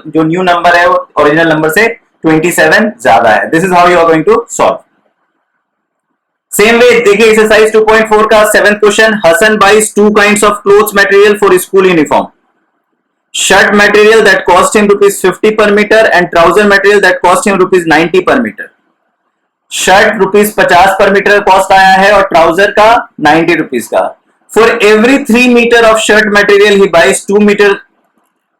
जो न्यू नंबर है वो ओरिजिनल नंबर से 27 ज्यादा है। This is how you are going to solve. Same way देखिए एक्सरसाइज 2.4 का 7th question, Hasan buys 2 kinds of clothes material for school uniform. Shirt material that cost him ₹50 per meter and trouser material that cost him ₹90 per meter। Shirt ₹50 पर मीटर कॉस्ट आया है और ट्राउजर का ₹90 का। For every 3 meter of shirt material he buys 2 meter,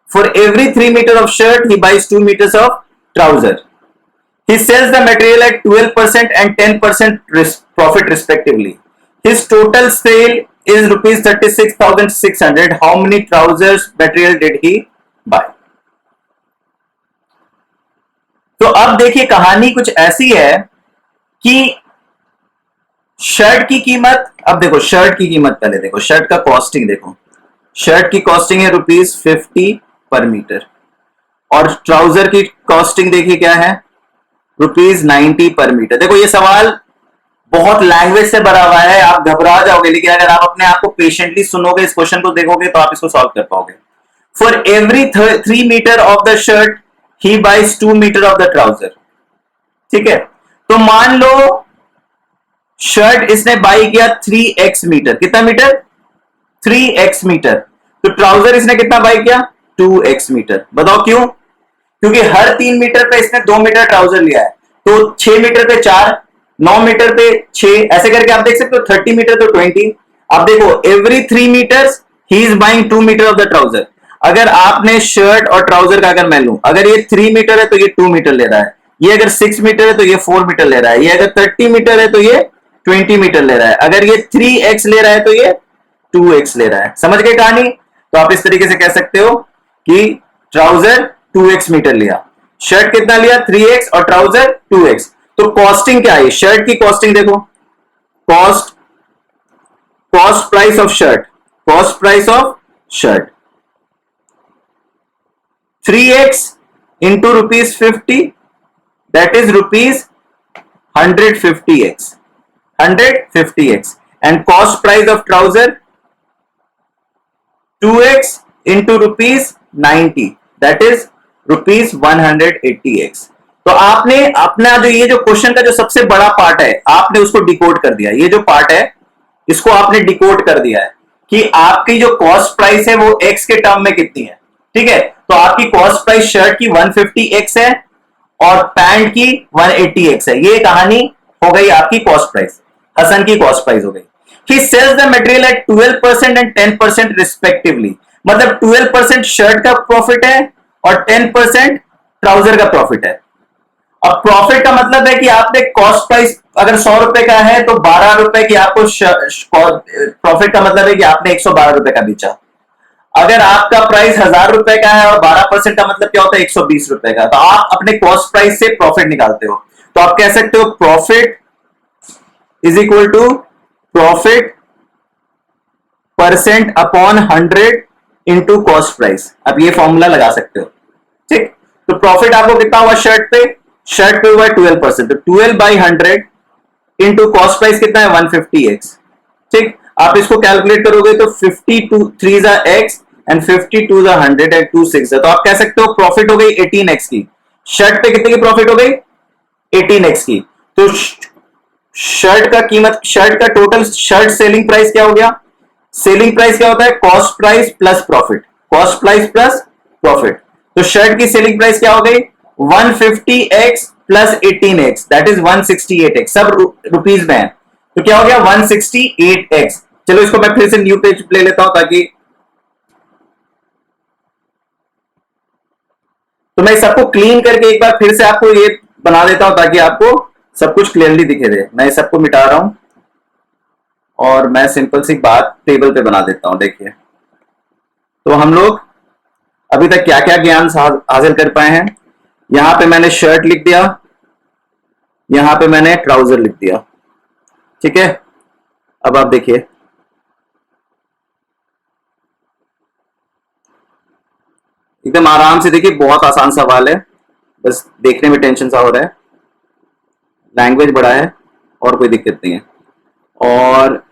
for every 3 meter of shirt he buys 2 meters of trouser. He sells the material at 12% and 10% profit respectively. His total sale is rupees 36,600. How many trousers material did he buy? तो अब देखिए कहानी कुछ ऐसी है कि शर्ट की कीमत, अब देखो शर्ट की कीमत, पहले देखो शर्ट का कॉस्टिंग, देखो शर्ट की कॉस्टिंग है ₹50 पर मीटर, और ट्राउजर की कॉस्टिंग देखिए क्या है, ₹90 पर मीटर। देखो ये सवाल बहुत लैंग्वेज से भरा हुआ है, आप घबरा जाओगे, लेकिन अगर आप अपने आप को पेशेंटली सुनोगे, इस क्वेश्चन को देखोगे, तो आप इसको सॉल्व कर पाओगे। For every 3 meter of the shirt he buys 2 meter of the trouser. ठीक है, तो मान लो शर्ट इसने बाई किया 3x मीटर, कितना मीटर, 3x मीटर, तो ट्राउजर इसने कितना बाई किया, 2x मीटर। बताओ क्यों? क्योंकि हर 3 मीटर पे इसने 2 मीटर ट्राउजर लिया है, तो 6 मीटर पे 4, 9 मीटर पे 6, ऐसे करके आप देख सकते हो, 30 मीटर तो 20। अब देखो every 3 meters he is buying 2 meter of the trouser. अगर आपने शर्ट और ट्राउजर का अगर मैं लूं, अगर ये 3 मीटर है तो ये 2 मीटर ले रहा है, ये अगर 6 मीटर है तो ये 4 मीटर ले रहा है, ये अगर 30 मीटर है तो ये 20 मीटर ले रहा है, अगर ये 3x ले रहा है तो ये 2x ले रहा है। समझ गए कहानी? तो आप इस तरीके से कह सकते हो कि ट्राउजर 2x मीटर लिया, शर्ट कितना लिया, 3x, और ट्राउजर 2x। तो कॉस्टिंग क्या है, शर्ट की कॉस्टिंग देखो, cost price of shirt, cost price of shirt 3x into ₹50, that is ₹150x, 150x, and cost price of trouser 2x into ₹90, that is ₹180x। तो आपने अपना जो ये जो क्वेश्चन का जो सबसे बड़ा पार्ट है, आपने उसको डिकोड कर दिया। ये जो पार्ट है इसको आपने डिकोड कर दिया है कि आपकी जो कॉस्ट प्राइस है वो x के टर्म में कितनी है। ठीक है, तो आपकी कॉस्ट प्राइस शर्ट की 150x है और पैंट की 180x है। ये कहानी हो गई आपकी कॉस्ट प्राइस, हसन की कॉस्ट प्राइस हो गई। He sells the material at 12% and 10% respectively, मतलब 12% शर्ट का प्रॉफिट है और 10% ट्राउजर का प्रॉफिट है। अब प्रॉफिट का मतलब है कि आपने कॉस्ट प्राइस अगर 100 रुपए का है तो 12 रुपए की आपको प्रॉफिट का मतलब है कि आपने 112 रुपए का बेचा। अगर आपका प्राइस 1000 रुपए का है और 12% का मतलब क्या होता है, 120 रुपए का, तो आप अपने कॉस्ट प्राइस से प्रॉफिट निकालते हो। तो आप कह सकते हो profit is equal to profit percent upon 100 into cost price. अब ये फॉर्मूला लगा सकते हो। ठीक, तो प्रॉफिट आपको कितना हुआ शर्ट पे, शर्ट पे हुआ 12%, तो 12/100 इंटू कॉस्ट प्राइस कितना है 150x। ठीक, आप इसको कैलकुलेट करोगे तो 52 3 x एंड 52 100 एंड 2 6 है, तो आप कह सकते हो प्रॉफिट हो गई 18x की। शर्ट पे कितने की प्रॉफिट हो गई, 18x की। तो शर्ट का कीमत, शर्ट का टोटल शर्ट सेलिंग प्राइस क्या हो गया, सेलिंग प्राइस क्या होता है, cost price plus profit, cost price plus profit. तो शर्ट की सेलिंग प्राइस क्या हो गई 150x plus 18x, that is 168x, सब रुपीज में है, तो क्या हो गया 168x। चलो इसको मैं फिर से न्यू पेज ले लेता हूं ताकि, तो मैं सबको क्लीन करके एक बार फिर से आपको ये बना देता हूं ताकि आपको सब कुछ क्लियरली दिखे दे। मैं सबको मिटा रहा हूं और मैं सिंपल सी बात टेबल पे बना देता हूं। देखिए, तो हम लोग अभी तक क्या क्या ज्ञान हासिल कर पाए हैं। यहां पे मैंने शर्ट लिख दिया, यहां पे मैंने ट्राउजर लिख दिया। ठीक है, अब आप देखिए, एकदम आराम से देखिए, बहुत आसान सवाल है, बस देखने में टेंशन सा हो रहा है, लैंग्वेज बड़ा है और कोई दिक्कत नहीं है। और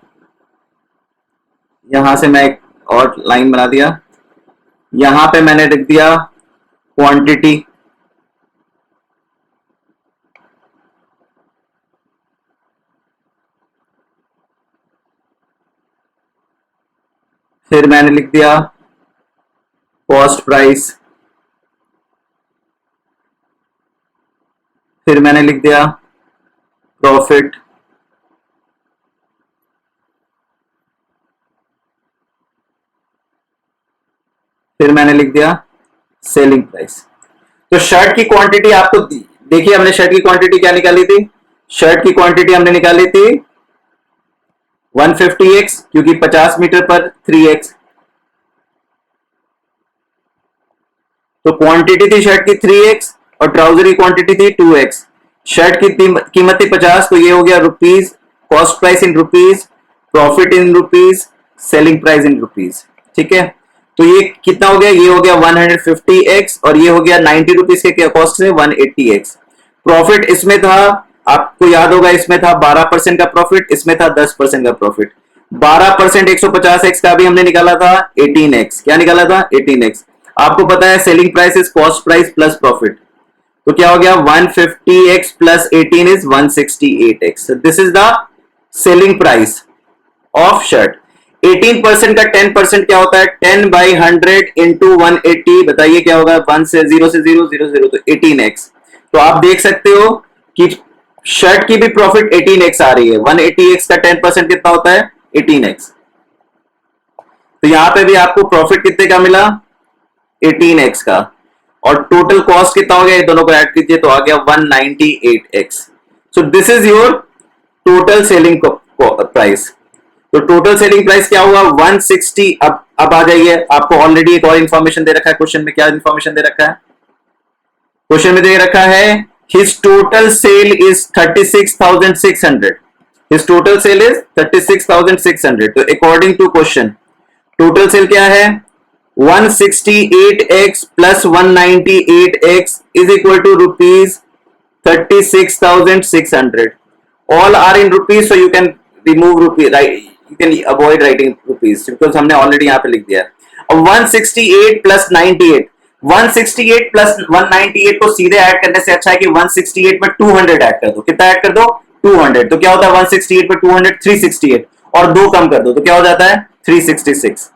यहां से मैं एक और लाइन बना दिया, यहां पे मैंने लिख दिया क्वांटिटी, फिर मैंने लिख दिया कॉस्ट प्राइस, फिर मैंने लिख दिया प्रॉफिट, फिर मैंने लिख दिया सेलिंग प्राइस। तो शर्ट की क्वांटिटी आपको देखिए, हमने शर्ट की क्वांटिटी क्या निकाली थी, शर्ट की क्वांटिटी हमने निकाली थी 150x क्योंकि 50 मीटर पर 3x। तो क्वांटिटी थी शर्ट की 3x और ट्राउजर की क्वांटिटी थी 2x। शर्ट की कीमत थी 50, तो ये हो गया rupees, cost price in rupees, profit in rupees, selling price in rupees. ठीक है, तो ये कितना हो गया, ये हो गया 150x और ये हो गया 90 रुपीज के कॉस्ट से 180x। प्रॉफिट इसमें था, आपको याद होगा, इसमें था 12% का प्रॉफिट, इसमें था 10% का प्रॉफिट। 12% 150x का भी हमने निकाला था 18x। क्या निकाला था? 18x। आपको पता है selling price is cost price plus profit, तो क्या हो गया 150x plus 18 is 168x। This is the selling price of shirt. 18% का 10% क्या होता है? 10/100 इंटू 180, बताइए क्या होगा? 1 से 0 से 0 0 0, तो 18x। तो आप देख सकते हो कि शर्ट की भी प्रॉफिट 18x आ रही है। 180x का 10% कितना होता है? 18x। तो यहां पे भी आपको प्रॉफिट कितने का मिला? 18x का। और टोटल कॉस्ट कितना हो गया? ये दोनों को ऐड कीजिए तो आ गया 198x। So this is your total selling price. तो टोटल सेलिंग प्राइस क्या हुआ? 160। अब आ जाइए, आपको ऑलरेडी एक और इंफॉर्मेशन दे रखा है क्वेश्चन में। क्या इंफॉर्मेशन दे रखा है क्वेश्चन में? दे रखा है his total sale is 36,600। His total sale is 36,600। तो according to question total sale क्या है? 168x plus 198x is equal to rupees 36,600। All are in rupees, so you can remove rupees, right? You can avoid writing rupees because हमने ऑलरेडी यहां पे लिख दिया है। अब 168 प्लस 98, 168 प्लस 198 को सीधे ऐड करने से अच्छा है कि 168 में 200 ऐड कर दो। कितना ऐड कर दो? 200। तो क्या होता है 168 पे 200? 368। और दो कम कर दो तो क्या हो जाता है? 366।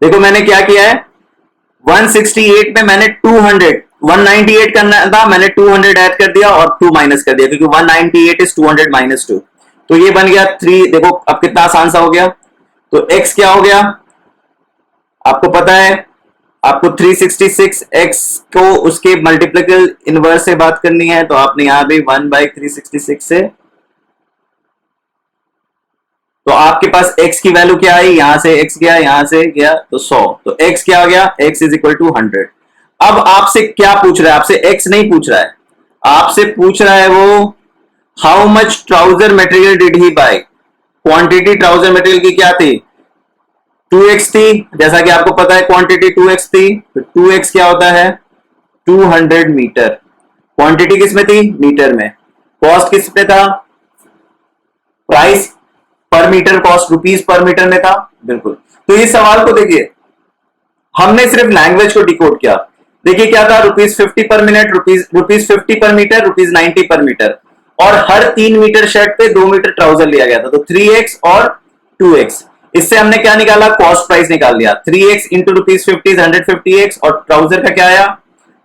देखो मैंने क्या किया है, 168 में मैंने 200, 198 करना था, मैंने 200 ऐड कर दिया और 2 माइनस कर दिया क्योंकि 198 इज 200 माइनस 2। तो ये बन गया 3। देखो अब कितना आसान सा हो गया। तो x क्या हो गया आपको पता है, आपको 366x को उसके मल्टीप्लिकल इनवर्स से बात करनी है, तो आपने यहां भी 1/366 से, तो आपके पास x की वैल्यू क्या आई? यहां से x गया, यहां से गया तो 100। तो x क्या हो गया? x is equal to 100। अब आपसे क्या पूछ रहा है? आपसे x नहीं पूछ रहा है, आपसे पूछ रहा है वो how much trouser material did he buy. Quantity trouser material की क्या थी? 2x थी, जैसा कि आपको पता है क्वांटिटी 2x थी। तो 2x क्या होता है? 200 मीटर। क्वांटिटी किस में थी? मीटर में। कॉस्ट किस पे था? Price per meter, cost rupees per meter में था। बिल्कुल। तो इस सवाल को देखिए, हमने सिर्फ लैंग्वेज को डिकोड किया। देखिए क्या था? ₹50 पर मिनट, ₹50 पर मीटर, ₹90 पर मीटर। और हर 3 मीटर शर्ट पे 2 मीटर ट्राउजर लिया गया था, तो 3x और 2x। इससे हमने क्या निकाला? कॉस्ट प्राइस निकाल लिया। 3x इंटू ₹50 150x और ट्राउजर का क्या आया?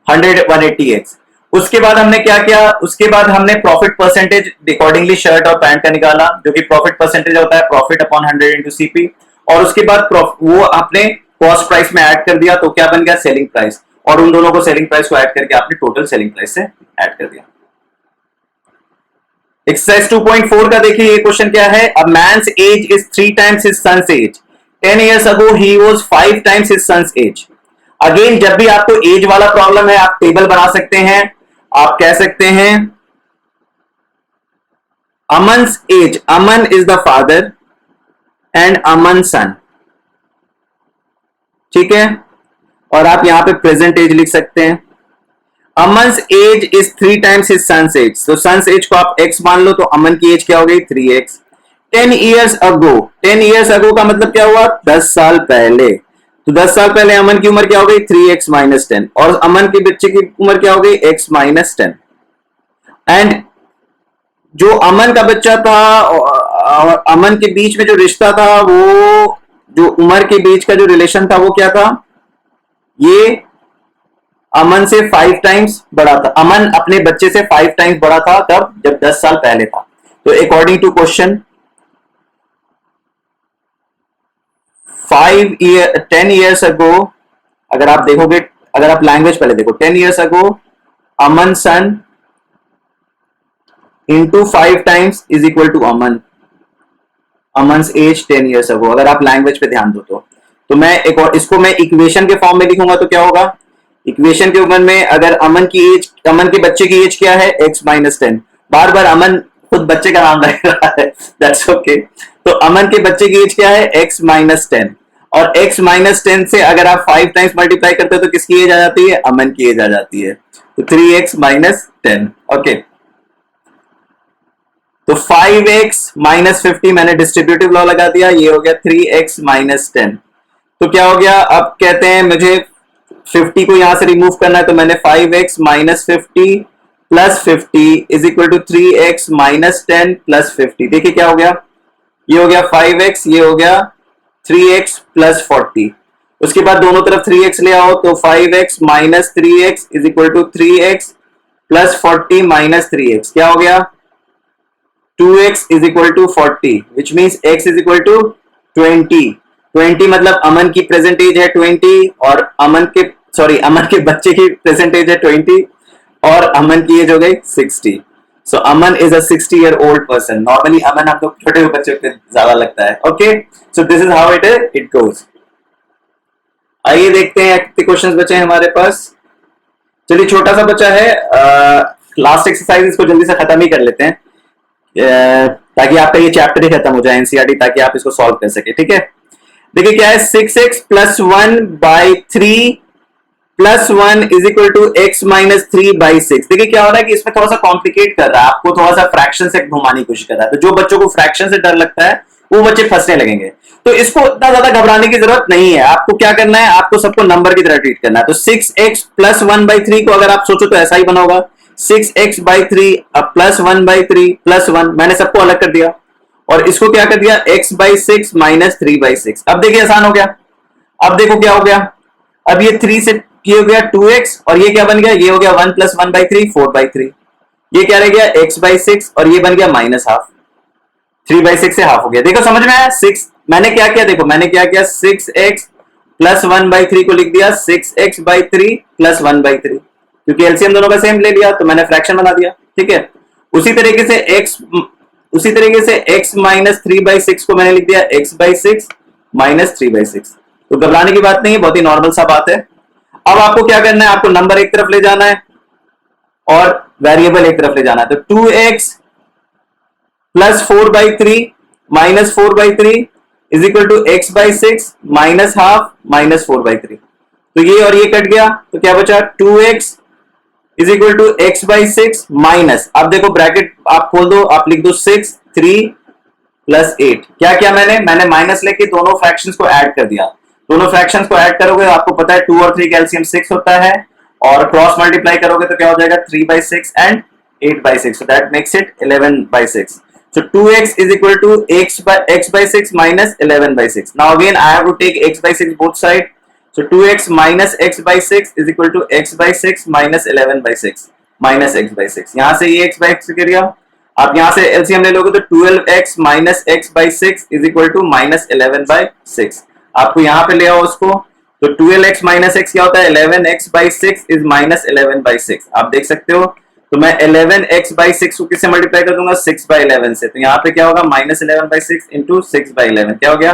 180x। उसके बाद हमने क्या किया? उसके बाद हमने प्रॉफिट परसेंटेज अकॉर्डिंगली शर्ट और पैंट का निकाला, जो कि प्रॉफिट परसेंटेज होता है प्रॉफिट अपॉन 100 इंटू सीपी। और उसके बाद वो आपने कॉस्ट प्राइस में ऐड कर दिया, तो क्या बन गया? Selling price. और उन दोनों को सेलिंग प्राइस को ऐड करके आपने टोटल सेलिंग प्राइस से ऐड कर दिया। एक्सरसाइज 2.4 का देखिए ये क्वेश्चन क्या है? A man's age is 3 times his son's age. 10 years ago he was 5 times his son's age। Again जब भी आपको एज वाला प्रॉब्लम है, आप टेबल बना सकते हैं। आप कह सकते हैं अमन's age, Aman is the father and Aman son. ठीक है, और आप यहां पे प्रेजेंट एज लिख सकते हैं। अमन's age is 3 times his son's age. तो सन्स एज को आप x मान लो, तो अमन की एज क्या हो गई? 3x। 10 years ago, 10 years ago का मतलब क्या हुआ? 10 साल पहले। तो 10 साल पहले अमन की उम्र क्या हो गई? 3x minus 10। और अमन के बच्चे की उम्र क्या हो गई? x minus 10। एंड जो अमन का बच्चा था और अमन के बीच में जो रिश्ता था, वो जो उम्र के बीच का जो रिलेशन था वो क्या था? ये अमन से 5 टाइम्स बड़ा था। अमन अपने बच्चे से 5 टाइम्स बड़ा था तब, जब 10 साल पहले था। तो according to question 10 years ago, अगर आप देखोगे, अगर आप लैंग्वेज पहले देखो, 10 years ago Aman son into 5 times is equal to Aman, Aman's age 10 years ago, अगर आप लैंग्वेज पे ध्यान दो तो मैं एक और इसको मैं इक्वेशन के फॉर्म में लिखूंगा तो क्या होगा, इक्वेशन के ऊपर में अगर अमन की एज, अमन के बच्चे की एज क्या है x-10, बार बार अमन खुद बच्चे का नाम रख रहा है, दैट्स ओके। तो अमन के बच्चे की एज क्या है x-10, और x-10 से अगर आप 5 टाइम्स मल्टीप्लाई करते हो तो किसकी एज आ जाती है, अमन की एज आ जाती है, तो 3x-10, ओके। तो 5x-50 मैंने डिस्ट्रीब्यूटिव लॉ लगा दिया, ये हो गया 3x-10। तो क्या हो गया, अब कहते हैं मुझे 50 को यहां से रिमूव करना है, तो मैंने 5x-50 plus 50 is equal to 3x-10 plus 50। देखिए क्या हो गया, ये हो गया 5x, ये हो गया 3x प्लस 40। उसके बाद दोनों तरफ 3x ले आओ, तो 5x minus 3x is equal to 3x plus 40 minus 3x, क्या हो गया 2x is equal to 40, which means x is equal to 20। 20 मतलब अमन की प्रेजेंट एज है 20, और अमन के बच्चे की प्रेजेंट एज है 20, और अमन की एज हो गई 60। So Aman is a 60-year-old person. Normally Aman आप लोग छोटे बच्चे को ज्यादा लगता है, okay. So this is how it goes. आइए देखते हैं कितने क्वेश्चंस बचे हैं हमारे पास। चलिए छोटा सा बचा है, लास्ट एक्सरसाइज, इसको जल्दी से खत्म ही कर लेते हैं ताकि आपका ये चैप्टर ही खत्म हो जाए एनसीईआरटी, ताकि आप इसको सॉल्व कर सके, ठीक है। देखिए क्या है, 6x plus 1 by 3 plus 1 is equal to x minus 3 by 6। देखिए क्या हो रहा है कि इसमें थोड़ा सा कॉम्प्लिकेट कर रहा है, आपको थोड़ा सा फ्रैक्शन से घुमाने की कोशिश कर रहा है। तो जो बच्चों को फ्रैक्शन से डर लगता है वो बच्चे फंसने लगेंगे, तो इसको इतना ज्यादा घबराने की जरूरत नहीं है। आपको क्या करना है, आपको सबको नंबर की तरह ट्रीट करना है। तो 6x प्लस 1 बाई 3 को अगर आप सोचो तो ऐसा ही बना होगा, 6x by 3 plus 1 by 3 plus 1, मैंने सबको अलग कर दिया, और इसको क्या कर दिया x बाई 6 माइनस 3 बाई 6। अब देखिए आसान हो गया। अब देखो क्या हो गया, अब ये 3 से ये हो गया 2x, और ये क्या बन गया, ये हो गया 1 प्लस 1 बाई 3 4 बाई 3। ये क्या रह गया x बाई 6, और ये बन गया माइनस हाफ, 3 बाई 6 से हाफ हो गया। देखो समझ में आया, 6 मैंने क्या किया, देखो मैंने क्या किया, 6x प्लस 1 बाई 3 को लिख दिया 6x बाई 3 प्लस 1 बाई 3, क्योंकि एलसीएम दोनों का सेम ले लिया तो मैंने फ्रैक्शन बना दिया, ठीक है। उसी तरीके से x माइनस 3 बाई 6 को मैंने लिख दिया x बाई 6 माइनस 3 बाई 6। तो घबराने की बात नहीं है, बहुत ही नॉर्मल सा बात है। अब आपको क्या करना है, आपको नंबर एक तरफ ले जाना है और वेरिएबल एक तरफ ले जाना है। तो 2x plus 4 by 3 minus 4 by 3 is equal to x by 6 minus half minus 4 by 3। तो ये और ये कट गया, तो क्या बचा 2x is equal to x by 6 minus, अब देखो ब्रैकेट आप खोल दो, आप लिख दो 6 3 प्लस 8। क्या किया मैंने माइनस लेके दोनों फ्रैक्शंस को ऐड कर दिया। दोनों फ्रैक्शंस को ऐड करोगे, आपको पता है 2 और 3 का एलसीएम 6 होता है, और क्रॉस मल्टीप्लाई करोगे तो क्या हो जाएगा 3 by 6 and 8 by 6, so that makes it 11 by 6. So 2x is equal to x by 6 minus 11 by 6. Now again I have to take x by 6 both side. So 2x minus x by 6 is equal to x by 6 minus 11 by 6 minus x by 6. यहाँ से ये x by 6 कर दिया, आप यहाँ से एलसीएम ले लोगे तो 12x minus x by 6 is equal to minus 11 by 6. आपको यहाँ पे ले आओ उसको, तो 12x minus x क्या होता है, 11x by 6 is minus 11 by 6। आप देख सकते हो, तो मैं 11x by 6 को किससे मल्टीप्लाई कर दूंगा, 6 by 11 से। तो यहाँ पे क्या होगा, माइनस 11 by 6 इंटू 6 by 11 क्या हो गया,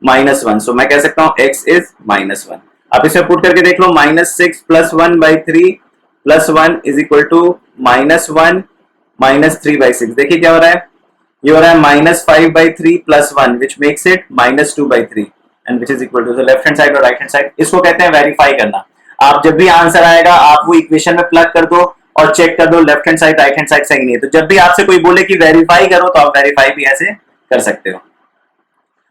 माइनस 1। सो मैं कह सकता हूँ x इज माइनस 1। आप इसे पुट करके देख लो, minus 6 plus 1 by 3 plus 1 is equal to minus 1 minus 3 by 6। देखिए क्या हो रहा है, ये हो रहा है minus 5 by 3 plus 1 which makes it minus 2 by 3 and which is equal to left hand side और राइट हैंड साइड। इसको कहते हैं वेरीफाई करना। आप जब भी आंसर आएगा आप वो इक्वेशन में प्लग कर दो और चेक कर दो left hand side right hand side सही नहीं है। तो जब भी आपसे कोई बोले कि वेरीफाई करो तो आप वेरीफाई भी ऐसे कर सकते हो।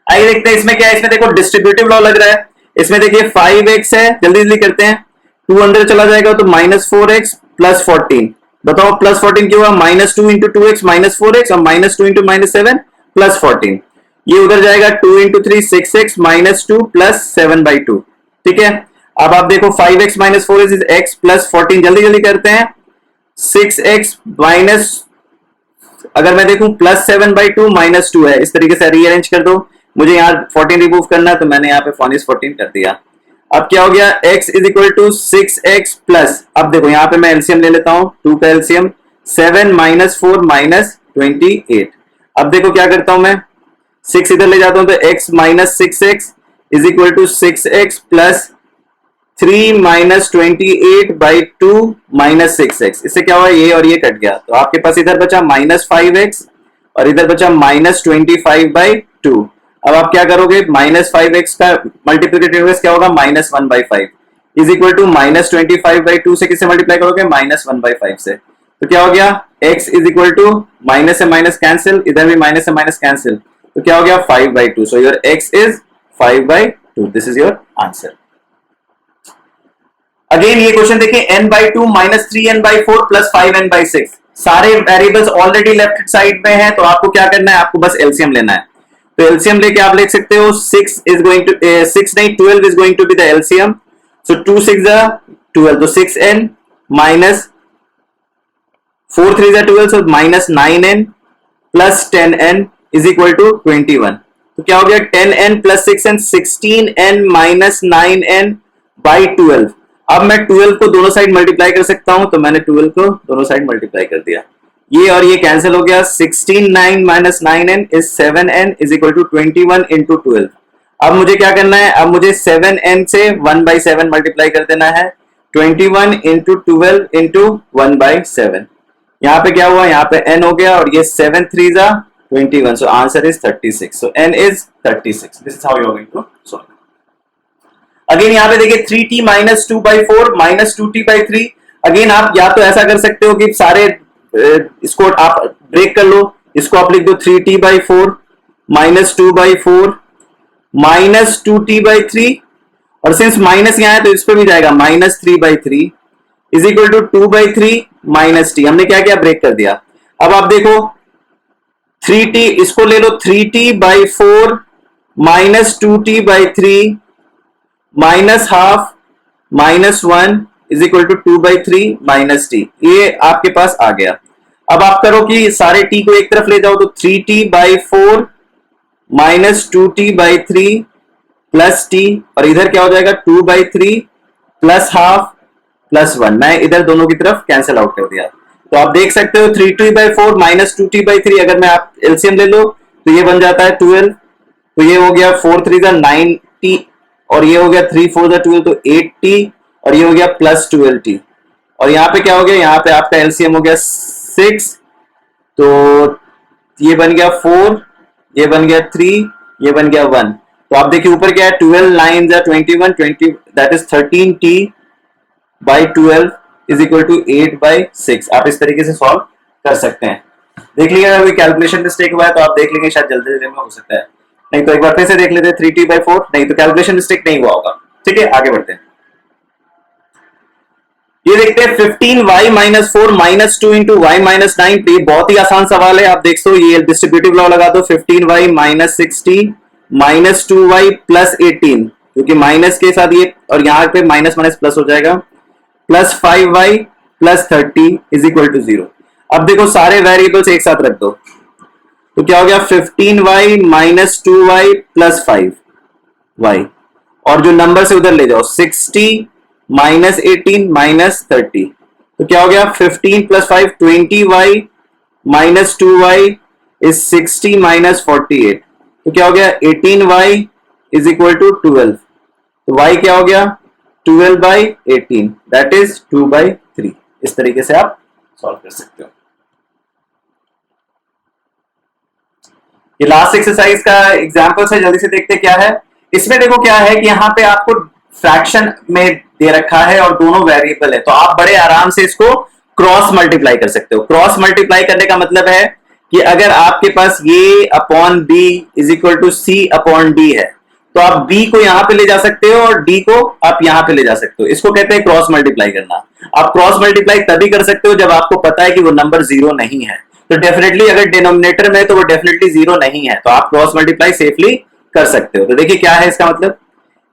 आइए देखते हैं इसमें क्या है। इसमें देखो डिस्ट्रीब्यूटिव लॉ लग रहा है। इसमें देखिए 5x है, जल्दी जल्दी करते हैं, 2 अंदर चला जाएगा तो माइनस 4x प्लस 14। बताओ प्लस 14 क्या हुआ, minus 2 into 2x minus 4x और माइनस 2 इंटू माइनस 7 प्लस 14। ये उधर जाएगा 2 into 3 6x minus 2 plus 7 by 2। ठीक है, अब आप देखो 5x minus 4x is x plus 14। जल्दी जल्दी करते हैं, 6x माइनस, अगर मैं देखूं प्लस 7 बाई 2 माइनस 2 है, इस तरीके से रीअरेंज कर दो। मुझे यहाँ 14 रिमूव करना है तो मैंने यहाँ पे 14 कर दिया। अब क्या हो गया, x is equal to 6x plus, अब देखो यहाँ पे मैं एलसीएम ले लेता हूँ, 2 का एलसीएम 7 माइनस 4 माइनस 28। अब देखो क्या करता हूं मैं, 6 इधर ले जाता हूं तो x minus 6x is equal to 6x plus 3 minus 28/2 minus 6x। इससे क्या हुआ, ये और ये कट गया, तो आपके पास इधर बचा माइनस 5x और इधर बचा माइनस 25/2। अब आप क्या करोगे, माइनस 5x का मल्टीप्लिकेटिव क्या होगा, minus 1/5 is equal to minus 25/2 से किससे मल्टीप्लाई करोगे, माइनस 1/5 से। तो क्या हो गया, x is equal to minus से माइनस कैंसिल, इधर भी माइनस से माइनस कैंसिल, तो क्या हो गया 5/2। So your x is 5/2। This is your answer. Again ये क्वेश्चन देखिए, n/2 minus 3n/4 plus 5n/6। सारे वेरिएबल्स ऑलरेडी लेफ्ट साइड में है, तो आपको क्या करना है, आपको बस एलसीएम लेना है। तो एलसीएम लेके आप लिख सकते हो 6 नहीं 12 is going to be the LCM. So 2 6 12, तो 6n minus 4 3 12, so minus 9n plus 10n is equal to 21। तो क्या हो गया, 10n plus 6n 16n minus 9n by 12। अब मैं 12 को दोनों साइड मल्टीप्लाई कर सकता हूं, तो मैंने 12 को दोनों साइड मल्टीप्लाई कर दिया, ये और ये कैंसिल हो गया। 16 9 minus 9n is 7n is equal to 21 into 12। अब मुझे क्या करना है, अब मुझे 7n से 1/7 मल्टीप्लाई कर देना है, 21 इंटू 12 इंटू 1/7। यहाँ पे क्या हुआ, यहाँ पे n हो गया और ये 7 3 21, so answer is 36। So n is 36। This is how you are going to solve. Again यहाँ पे देखिए 3t minus 2/4 minus 2t/3। Again आप या तो ऐसा कर सकते हो कि सारे इसको आप ब्रेक कर लो, इसको आप लिख दो 3t/4 माइनस 2/4 माइनस 2t/3, और सिंस माइनस यहाँ है तो इस पे भी जाएगा minus 3/3 is equal to 2/3 minus t. हमने क्या किया, ब्रेक कर दिया। अब आप देखो 3t, इसको ले लो 3t/4 minus 2t/3 minus half minus 1 is equal to 2/3 minus t. ये आपके पास आ गया। अब आप करो कि सारे t को एक तरफ ले जाओ, तो 3t/4 minus 2t/3 plus T, और इधर क्या हो जाएगा 2/3 प्लस हाफ प्लस 1। मैं इधर दोनों की तरफ कैंसिल आउट कर दिया, तो आप देख सकते हो 3t/4 माइनस 2t/3, अगर मैं आप एलसीएम ले लो तो ये बन जाता है 12। तो ये हो गया 4 3 9t, और ये हो गया 3 4 12, तो 8t, और ये हो गया प्लस 12t। और यहाँ पे क्या हो गया, यहाँ पे आपका एलसीएम हो गया 6, तो ये बन गया 4, ये बन गया 3, ये बन गया 1। तो आप देखिए ऊपर क्या है, 12 9 21 20, that is 13t/12 is equal to 8/6। आप इस तरीके से सॉल्व कर सकते हैं। देख लीजिए अगर कोई कैलकुलेशन मिस्टेक हुआ है तो आप देख लेंगे, शायद जल्दी जल्दी में हो सकता है, नहीं तो एक बार फिर से देख लेते हैं 3t/4, नहीं तो कैलकुलेशन मिस्टेक नहीं हुआ होगा। ठीक है, आगे बढ़ते हैं। ये देखते हैं 15y minus 4 minus 2 into y minus 9। ये बहुत ही आसान सवाल है, आप देख सो ये डिस्ट्रीब्यूटिव लॉ लगा दो, 15y minus 60 minus 2y plus 18, क्योंकि माइनस के साथ ये और यहाँ पे माइनस माइनस प्लस हो जाएगा, plus 5y plus 30 is equal to 0। अब देखो सारे वेरिएबल्स एक साथ रख दो, तो क्या हो गया 15y minus 2y plus 5y, और जो नंबर से उधर ले जाओ 60 माइनस 18 माइनस 30, तो क्या हो गया 15 plus 5 20y minus 2y is 60 minus 48, तो क्या हो गया 18y इज इक्वल टू 12। तो y क्या हो गया 12/18, दैट इज 2/3। इस तरीके से आप सॉल्व कर सकते हो। ये लास्ट एक्सरसाइज का एग्जांपल है, जल्दी से देखते क्या है इसमें। देखो क्या है कि यहाँ पे आपको फ्रैक्शन में दे रखा है और दोनों वेरिएबल है, तो आप बड़े आराम से इसको क्रॉस मल्टीप्लाई कर सकते हो। क्रॉस मल्टीप्लाई करने का मतलब है कि अगर आपके पास ये upon b is equal to c upon d है, तो आप b को यहां पे ले जा सकते हो और d को आप यहां पे ले जा सकते हो। इसको कहते हैं क्रॉस मल्टीप्लाई करना। आप क्रॉस मल्टीप्लाई तभी कर सकते हो जब आपको पता है कि वो नंबर जीरो नहीं है। तो डेफिनेटली अगर डिनोमिनेटर में तो वो डेफिनेटली जीरो नहीं है, तो आप क्रॉस मल्टीप्लाई सेफली कर सकते हो। तो देखिए क्या है इसका मतलब,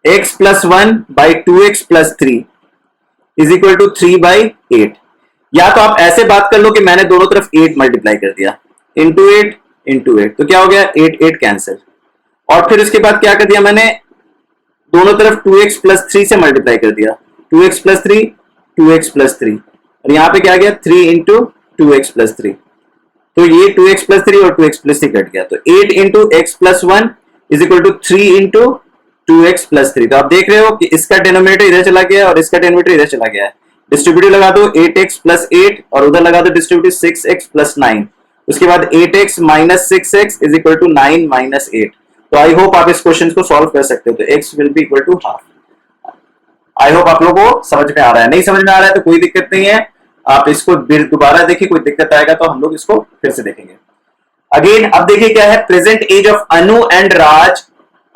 x plus 1/2x plus 3 is equal to 3/8। या तो आप ऐसे बात कर लो कि मैंने दोनों तरफ 8 मल्टीप्लाई कर दिया, इंटू 8, तो क्या हो गया 8 कैंसिल, और फिर उसके बाद क्या कर दिया मैंने, दोनों तरफ 2x प्लस 3 से मल्टीप्लाई कर दिया, 2x प्लस 3 2x प्लस 3, और यहां पे क्या गया 3 इंटू 2x+3, तो ये 2x+3 और 2x+3 कट गया, तो 8 into x plus 1 is equal to 3 into 2x+3। तो आप देख रहे हो कि इसका डिनोमिनेटर इधर चला गया और इसका डिनोमिनेटर इधर चला गया है। डिस्ट्रीब्यूटिव लगा दो 8x+8 और उधर लगा दो डिस्ट्रीब्यूटिव 6x+9, उसके बाद 8x minus 6x is equal to 9 minus 8। तो आई होप आप इस क्वेश्चन को सॉल्व कर सकते हो। तो x will be equal to half. I hope आप लोगों को समझ में आ रहा है। नहीं समझ में आ रहा है तो कोई दिक्कत नहीं है, आप इसको दोबारा देखिए, कोई दिक्कत आएगा तो हम लोग इसको फिर से देखेंगे। अगेन अब देखिए क्या है, present age of Anu and Raj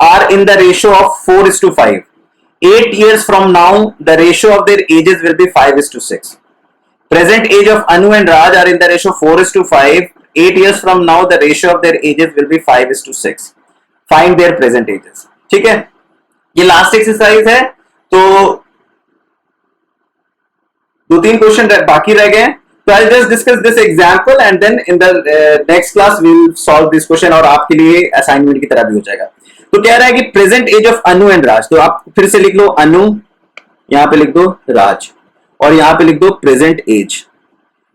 are in the ratio of 4:5। 8 years from now the ratio of their ages will be 5:6. Present age of Anu and Raj are in the ratio 4:5. 8 years from now the ratio of their ages will be 5:6. Find their present ages. ठीक है, ये लास्ट एक्सरसाइज है, तो 2-3 क्वेश्चन बाकी रह गए। तो I just discuss this example and then in the next class we will solve this question और आपके लिए असाइनमेंट की तरह भी हो जाएगा। तो कह रहा है कि present age of Anu and Raj, तो आप फिर से लिख लो अनु, यहां पे लिख दो राज और यहां पे लिख दो प्रेजेंट एज।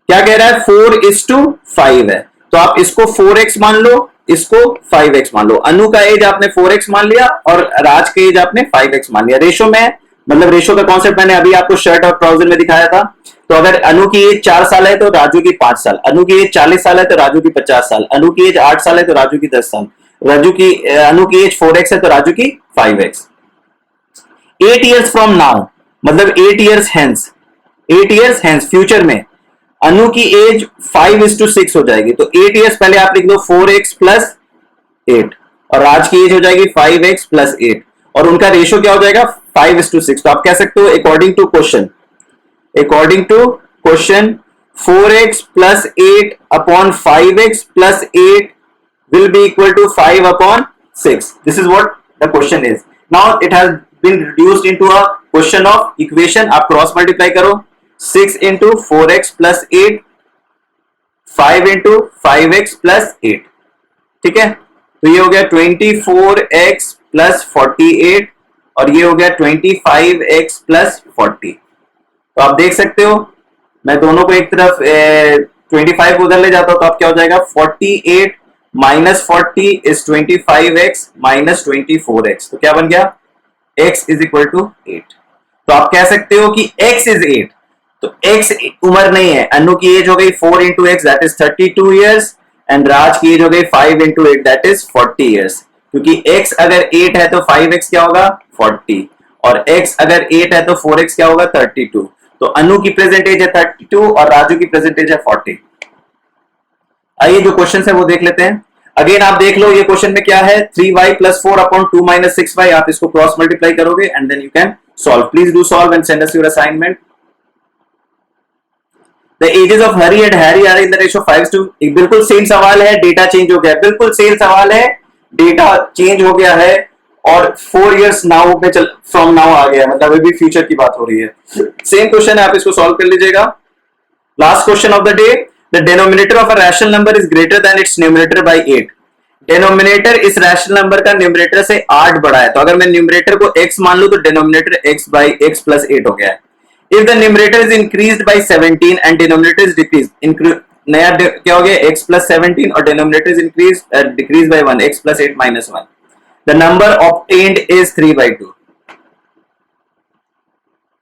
क्या कह रहा है, 4:5 है, तो आप इसको 4x मान लो, इसको 5x मान लो। अनु का एज आपने 4x मान लिया और राज का एज आपने 5x मान लिया। रेशो में, मतलब रेशो का कॉन्सेप्ट मैंने अभी आपको शर्ट और ट्राउजर में दिखाया था। तो अगर अनु की एज 4 साल है तो राजू की 5 साल, अनु की एज 40 साल है तो राजू की 50 साल, अनु की एज 8 साल है तो राजू की 10 साल, अनु की एज 4x है तो राजू की 5x। 8 years from now मतलब 8 years hence, 8 years hence future में अनु की एज 5:6 हो जाएगी। तो 8 years पहले आप लिख दो 4x प्लस 8 और राज की एज हो जाएगी 5x प्लस 8 और उनका रेशियो क्या हो जाएगा 5:6। तो आप कह सकते हो according to question 4x plus 8 upon 5x plus 8 will be equal to 5/6. This is what the question is. Now it has been reduced into a question of equation. आप क्रॉस मल्टीप्लाई करो, 6 into 4x plus 8, 5 into 5x plus 8। ठीक है, तो ये हो गया 24x plus 48 और ये हो गया 25x plus 40। तो आप देख सकते हो, मैं दोनों को एक तरफ 25 को उधर ले जाता हूं तो आप क्या हो जाएगा 48 minus 40 is 25x minus 24x। तो क्या बन गया x इज इक्वल टू 8। तो आप कह सकते हो कि x इज 8। तो x उम्र नहीं है, अनु की एज हो गई 4 into x that is 32 years and Raj की एज हो गई 5 इंटू 8 दैट इज 40 ईयर्स। क्योंकि x अगर 8 है तो 5x क्या होगा 40 और x अगर 8 है तो 4x क्या होगा 32। तो अनु की प्रेजेंट एज है 32 और राजू की प्रेजेंट एज है 40। आइए जो क्वेश्चन है वो देख लेते हैं। अगेन आप देख लो ये क्वेश्चन में क्या है, 3y plus 4 upon 2 minus 6y। आप इसको क्रॉस मल्टीप्लाई करोगे and then you can solve. Please do solve and send us your assignment. The ages of Hari and Harry are in the ratio 5:, बिल्कुल सेम सवाल है, डेटा चेंज हो गया, बिल्कुल सेम सवाल है, डेटा चेंज हो गया है और 4 years नाउ में फ्रॉम नाउ आ गया है, मतलब अभी फ्यूचर की बात हो रही है। सेम क्वेश्चन है, आप इसको सॉल्व कर लीजिएगा। Last question of the day, the denominator of a rational number is greater than its numerator by 8। denominator इस rational number का numerator से 8 बड़ा है, तो अगर मैं numerator को x मान लूं तो denominator x by x plus 8 हो गया है। if the numerator is increased by 17 and denominator is decreased, नया क्या हो गया x plus 17 और denominator is decreased by 1 x plus 8 minus 1, the number obtained is 3/2।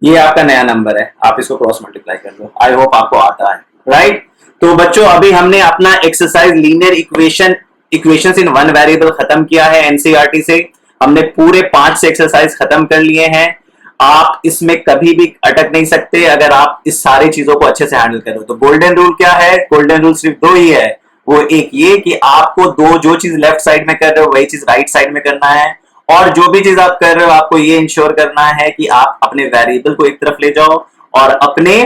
ये आपका नया नंबर है, आप इसको क्रॉस मल्टीप्लाई कर लो। आई होप आपको आता है, राइट। तो बच्चों अभी हमने अपना exercise linear equations in one variable खत्म किया है एनसीईआरटी से। हमने पूरे 5 से एक्सरसाइज खत्म कर लिए हैं। आप इसमें कभी भी अटक नहीं सकते अगर आप इस सारी चीजों को अच्छे से हैंडल करो। तो गोल्डन रूल क्या है, गोल्डन रूल सिर्फ 2 ही है, वो एक ये कि आपको जो चीज लेफ्ट साइड में कर रहे हो वही चीज राइट साइड में करना है, और जो भी चीज आप कर रहे हो आपको ये इंश्योर करना है कि आप अपने वेरिएबल को एक तरफ ले जाओ और अपने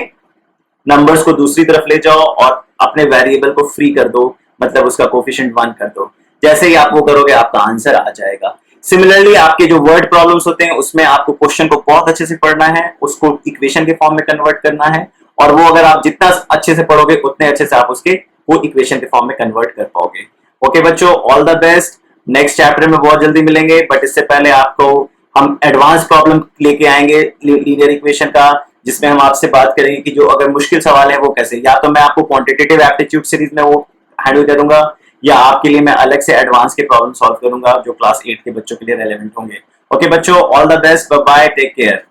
नंबर्स को दूसरी तरफ ले जाओ और अपने वेरिएबल को फ्री कर दो, मतलब उसका कोफिशिएंट 1 कर दो। जैसे ही आप वो करोगे आपका आंसर आ जाएगा। सिमिलरली आपके जो वर्ड प्रॉब्लम्स होते हैं उसमें आपको क्वेश्चन को बहुत अच्छे से पढ़ना है, उसको इक्वेशन के फॉर्म में कन्वर्ट करना है, और वो अगर आप जितना अच्छे से पढ़ोगे उतने अच्छे से आप उसके वो इक्वेशन के फॉर्म में कन्वर्ट कर पाओगे। ओके बच्चों, all the best. Next chapter में बहुत जल्दी मिलेंगे, बट इससे पहले आपको हम एडवांस प्रॉब्लम लेके आएंगे लीनियर इक्वेशन का, जिसमें हम आपसे बात करेंगे कि जो अगर मुश्किल सवाल है वो कैसे, या तो मैं आपको क्वांटिटेटिव एप्टीट्यूड सीरीज में वो हैंडल करूंगा, या आपके लिए मैं अलग से एडवांस के प्रॉब्लम सॉल्व करूंगा जो क्लास 8 के बच्चों के लिए रेलेवेंट होंगे। ओके बच्चों, all the best, bye bye, take care.